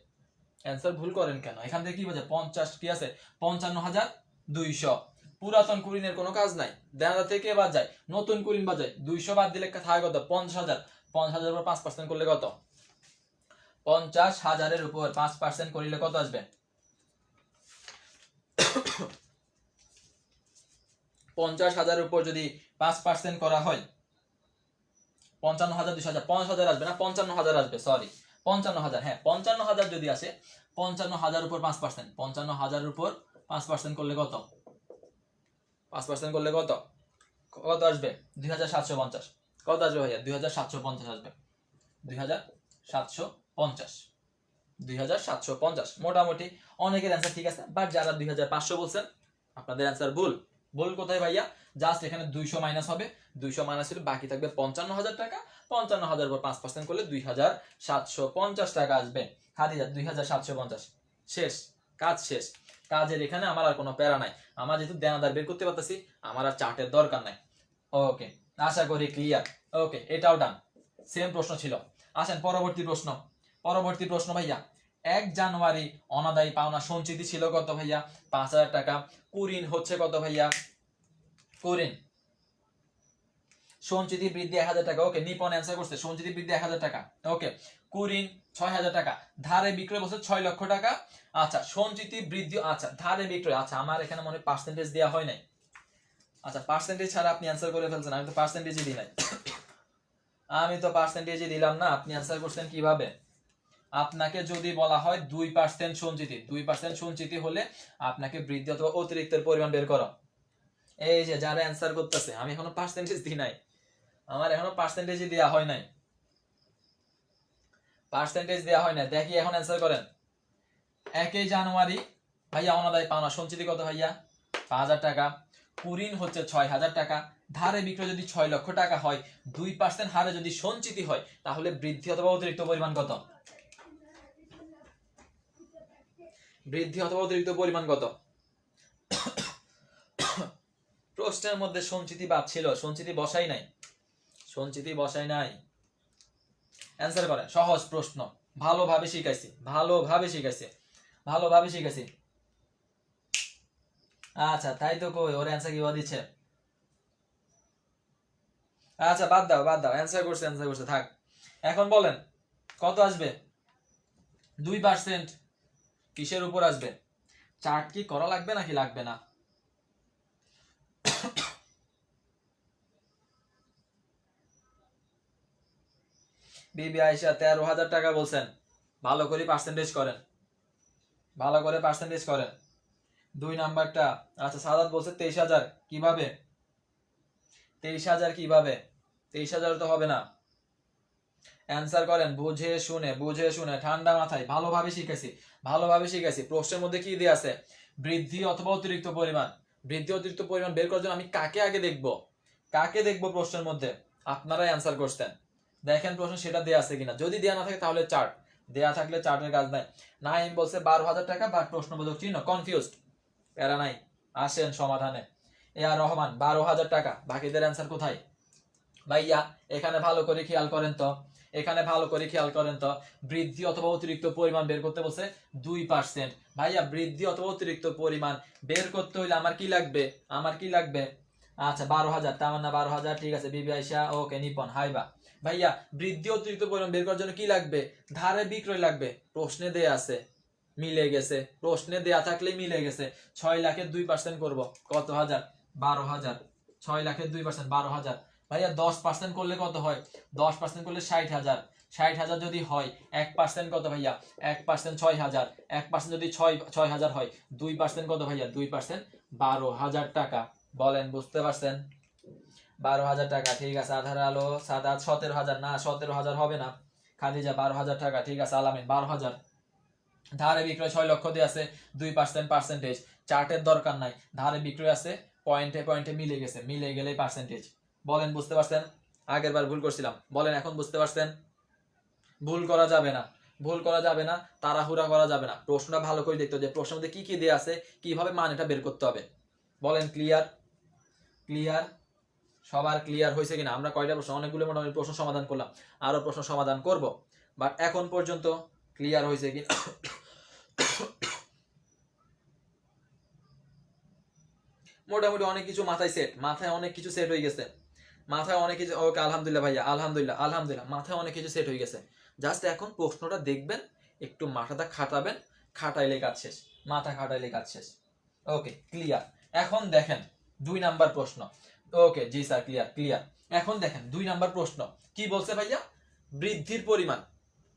অ্যান্সার ভুল করেন কেন, এখান থেকে কি বাজে 50 কি আছে 55,200, পুরাতন কুরিনের কোনো কাজ নাই, দেনাদার থেকে বাদ যায়, নতুন কুরিন বাদ যায়, 200 বাদ দিলে থাকে কত 50,000, 50,000 উপর 5% করলে কত, 50,000 উপর 5% করলে কত আসবে, 50,000 উপর যদি 5% করা হয় 55,200, 50,000 আসবে না 55,000 আসবে, সরি 55,000, হ্যাঁ 55,000 যদি আসে, 55,000 উপর 5%, 55,000 উপর 5% করলে কত, 5% করলে কত, কত আসবে 2,750, কত আসবে ভাইয়া 2,750 আসবে, 2,750, 2,750। মোটামুটি অনেকের অ্যান্সার ঠিক আছে, বাট যারা 2,500 বলছেন আপনাদের অ্যান্সার ভুল। ভুল কোথায় ভাইয়া, জাস্ট এখানে 200 মাইনাস হবে, 200 মাইনাস হলে বাকি থাকবে 55,000 টাকা, 55,000 উপর 5% করলে 2,750 টাকা আসবে। খাদিজা 2,750, শেষ, কাজ শেষ। কাজের এখানে আমার আর কোনো প্যারা নাই, আমার যেহেতু দেনাদার বের করতে পারতেছি আমার আর চার্টের দরকার নাই। ওকে আশা করি ক্লিয়ার, ওকে এটাও ডান, সেম প্রশ্ন ছিল। আসেন পরবর্তী প্রশ্ন, পরবর্তী প্রশ্ন ভাইয়া 1 জানুয়ারি অনাদায়ী পাওনা সঞ্চিতি ছিল কত ভাইয়া 5,000 টাকা, কুরিন হচ্ছে কত ভাইয়া, কুরিন সঞ্চিতি বৃদ্ধি 1,000 টাকা, ওকে নিপন অ্যান্সার করছে সঞ্চিতি বৃদ্ধি 1,000 টাকা, ওকে কুরিন 6,000 টাকা, ধারে বিক্রয় বলছে 6 লক্ষ টাকা, আচ্ছা সঞ্চিতি বৃদ্ধি, আচ্ছা ধারে বিক্রয়, আচ্ছা আমার এখানে মনে পার্সেন্টেজ দেওয়া হয় নাই, আচ্ছা পার্সেন্টেজ ছাড়া আপনি অ্যান্সার করে ফেলছেন, আমি তো পার্সেন্টেজই দিই নাই, আমি তো পার্সেন্টেজই দিলাম না, আপনি অ্যান্সার করছেন কিভাবে। আপনাকে যদি বলা হয় 2% সঞ্চিতি, 2% সঞ্চিতি হলে আপনাকে বৃদ্ধি অথবা অতিরিক্তের পরিমাণ বের করো। এই যে যারা অ্যান্সার করতেছে, আমি এখনো পার্সেন্টেজ দিই নাই, আমার এখনো পার্সেন্টেজই দেওয়া হয় নাই, পার্সেন্টেজ দেওয়া হয় না। দেখি এখন অ্যান্সার করেন। 1 জানুয়ারি ভাইয়া অনাদায় পাওনা সঞ্চিতি কত ভাইয়া 5,000 টাকা, কুরিন হচ্ছে 6,000 টাকা, ধারে বিক্রয় যদি 6 লক্ষ টাকা হয়, 2% হারে যদি সঞ্চিতি হয় তাহলে বৃদ্ধি অথবা অতিরিক্ত পরিমাণ কত, বৃদ্ধি অথবা অতিরিক্ত পরিমাণ কত। প্রশ্নের মধ্যে সঞ্চিতি বাদ ছিল, সঞ্চিতি বসাই নাই, সঞ্চিতি বসাই নাই। অ্যান্সার করেন, সহজ প্রশ্ন, ভালোভাবে শিখাইছি, ভালোভাবে শিখাইছি, ভালোভাবে শিখাইছি। আচ্ছা তাই তো কই, ওর অ্যান্সার কি দিচ্ছে, আচ্ছা বাদ দাও বাদ দাও, অ্যান্সার করছে অ্যান্সার করছে থাক। এখন বলেন কত আসবে 2%, কিসের উপর আসবে? চার্ট কি করা লাগবে নাকি লাগবে না? বিবি আয়েশা 13,000 টাকা বলছেন, ভালো করে পার্সেন্টেজ করেন, ভালো করে পার্সেন্টেজ করেন। 2 নাম্বারটা, আচ্ছা সাদাত বলছে 23,000, কিভাবে 23,000 কিভাবে? 23,000 তো হবে না। অ্যান্সার করেন বুঝে শুনে, বুঝে শুনে, ঠান্ডা মাথায়, ভালোভাবে শিখেছি, ভালোভাবে শিখেছি। প্রশ্নের মধ্যে কি দিয়ে আছে? বৃদ্ধি অথবা অতিরিক্ত পরিমাণ। বৃদ্ধি অতিরিক্ত পরিমাণ বের করার জন্য আমি কাকে আগে দেখব? কাকে দেখব প্রশ্নের মধ্যে? আপনারাই অ্যান্সার করছেন, দেখেন প্রশ্ন সেটা দেয়া আছে কিনা। যদি দেয়া না থাকে তাহলে চার্ট, দেয়া থাকলে চার্টের কাজ নাই। নাইম বলছে 12,000 টাকা বা প্রশ্নবোধক চিহ্ন, কনফিউজড, প্যারা নাই, আসেন সমাধানে। এ আর রহমান 12,000 টাকা, বাকিদের অ্যান্সার কোথায়? ভাইয়া এখানে ভালো করে খেয়াল করেন তো, এখানে ভালো করে খেয়াল করেন তো, বৃদ্ধি অথবা অতিরিক্ত পরিমাণ বের করতে বলছে 2%। ভাইয়া বৃদ্ধি অথবা অতিরিক্ত পরিমাণ বের করতে হইলে আমার কি লাগবে? আমার কি লাগবে? আচ্ছা 12,000, তামান্না 12,000, ঠিক আছে। বিবি আয়েশা ওকে, নিপন হাইবা। ভাইয়া বৃদ্ধি অতিরিক্ত পরিমাণ বের করার জন্য কি লাগবে? ধারে বিক্রয় লাগবে। প্রশ্নে দেয়া আছে, মিলে গেছে, প্রশ্নে দেয়া থাকলে মিলে গেছে। 6 লাখের 2% করব, কত হাজার? 12,000। 6 লাখের 2% 12,000। ভাইয়া 10% করলে কত হয়? 10% করলে 60,000। 60,000 যদি হয়, 1% কত ভাইয়া? 1% 6,000। 1% যদি 6,000 হয়, 2% কত ভাইয়া? 2% 12,000 টাকা। বলেন বুঝতে পারছেন? 12,000 টাকা, ঠিক আছে। আধার আলো সাদাত 17,000, না 17,000 হবে না। খাদিজা 12,000 টাকা, ঠিক আছে। আলামিন 12,000। ধারে বিক্রয় 6 লক্ষ দিয়ে আছে, 2% পার্সেন্টেজ, চার্টের দরকার নাই। ধারে বিক্রয় আছে, পয়েন্টে পয়েন্টে মিলে গেছে, মিলে গেলেই পার্সেন্টেজ। বলেন বুঝতে পারছেন? আগের বার ভুল করছিলাম, বলেন এখন বুঝতে পারছেন? ভুল করা যাবে না, ভুল করা যাবে না, তাড়াহুড়া করা যাবে না। প্রশ্নটা ভালো করে দেখতে হবে যে প্রশ্নের মধ্যে কি কি দেয়া আছে, কিভাবে মানেটা বের করতে হবে। বলেন ক্লিয়ার? ক্লিয়ার? সবার ক্লিয়ার হয়েছে কিনা? আমরা কয়টা প্রশ্ন, অনেকগুলো মোটামুটি প্রশ্ন সমাধান করলাম, আরো প্রশ্ন সমাধান করব, বাট এখন পর্যন্ত ক্লিয়ার হয়েছে কিনা? মোটামুটি অনেক কিছু মাথায় সেট, মাথায় অনেক কিছু সেট হয়ে গেছে, মাথায় অনেক কিছু। ওকে আলহামদুলিল্লাহ ভাইয়া, আলহামদুলিল্লাহ, আলহামদুলিল্লাহ, মাথায় অনেক কিছু সেট হয়ে গেছে। জাস্ট এখন প্রশ্নটা দেখবেন, একটু মাথাটা খাটাবেন, খাটাইলে কাজ শেষ, মাথা খাটাইলে কাজ শেষ। Okay clear? এখন দেখেন 2 নাম্বার প্রশ্ন। ওকে জি স্যার, ক্লিয়ার ক্লিয়ার। এখন দেখেন 2 নাম্বার প্রশ্ন কি বলছে ভাইয়া? বৃদ্ধির পরিমাণ,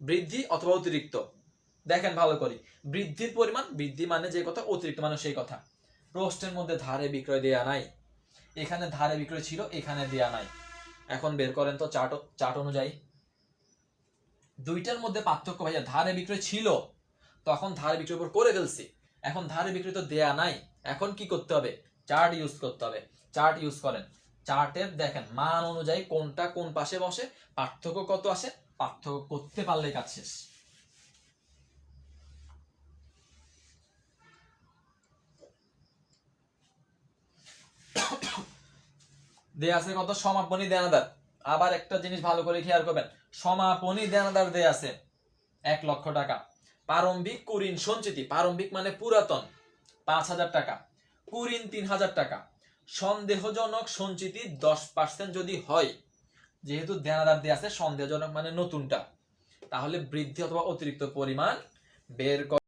বৃদ্ধি অথবা অতিরিক্ত। দেখেন ভালো করে, বৃদ্ধির পরিমাণ, বৃদ্ধি মানে যে কথা, অতিরিক্ত মানে সেই কথা। প্রশ্নের মধ্যে ধারে বিক্রয় দেয়া নাই, এখানে ধারে বিক্রয় ছিল, এখানে দেয়া নাই। এখন বের করেন তো চার্ট, চার্ট অনুযায়ী। দুইটার মধ্যে পার্থক্য ভাইয়া, ধারে বিক্রয় ছিল তখন ধারে বিক্রয় উপর করে ফেলছি, এখন ধারে বিক্রয় তো দেয়া নাই। এখন কি করতে হবে? চার্ট ইউজ করতে হবে। চার্ট ইউজ করেন, চার্টের দেখেন মান অনুযায়ী কোনটা কোন পাশে বসে, পার্থক্য কত আসে, পার্থক্য করতে পারলে কাজ শেষ। দেয়া আছে কত? সমাপনী দেনাদার। আবার একটা জিনিস ভালো করে খেয়াল করবেন, সমাপনী দেনাদার দেয়া আছে 1 লক্ষ টাকা। প্রারম্ভিক কুরিন সঞ্চিতি, প্রারম্ভিক মানে পুরাতন, 5,000 টাকা। কুরিন 3,000 টাকা। সন্দেহজনক সঞ্চিতি 10% যদি হয়, যেহেতু দেনাদার দেয়া আছে, সন্দেহজনক মানে নতুনটা, তাহলে বৃদ্ধি অথবা অতিরিক্ত পরিমাণ বের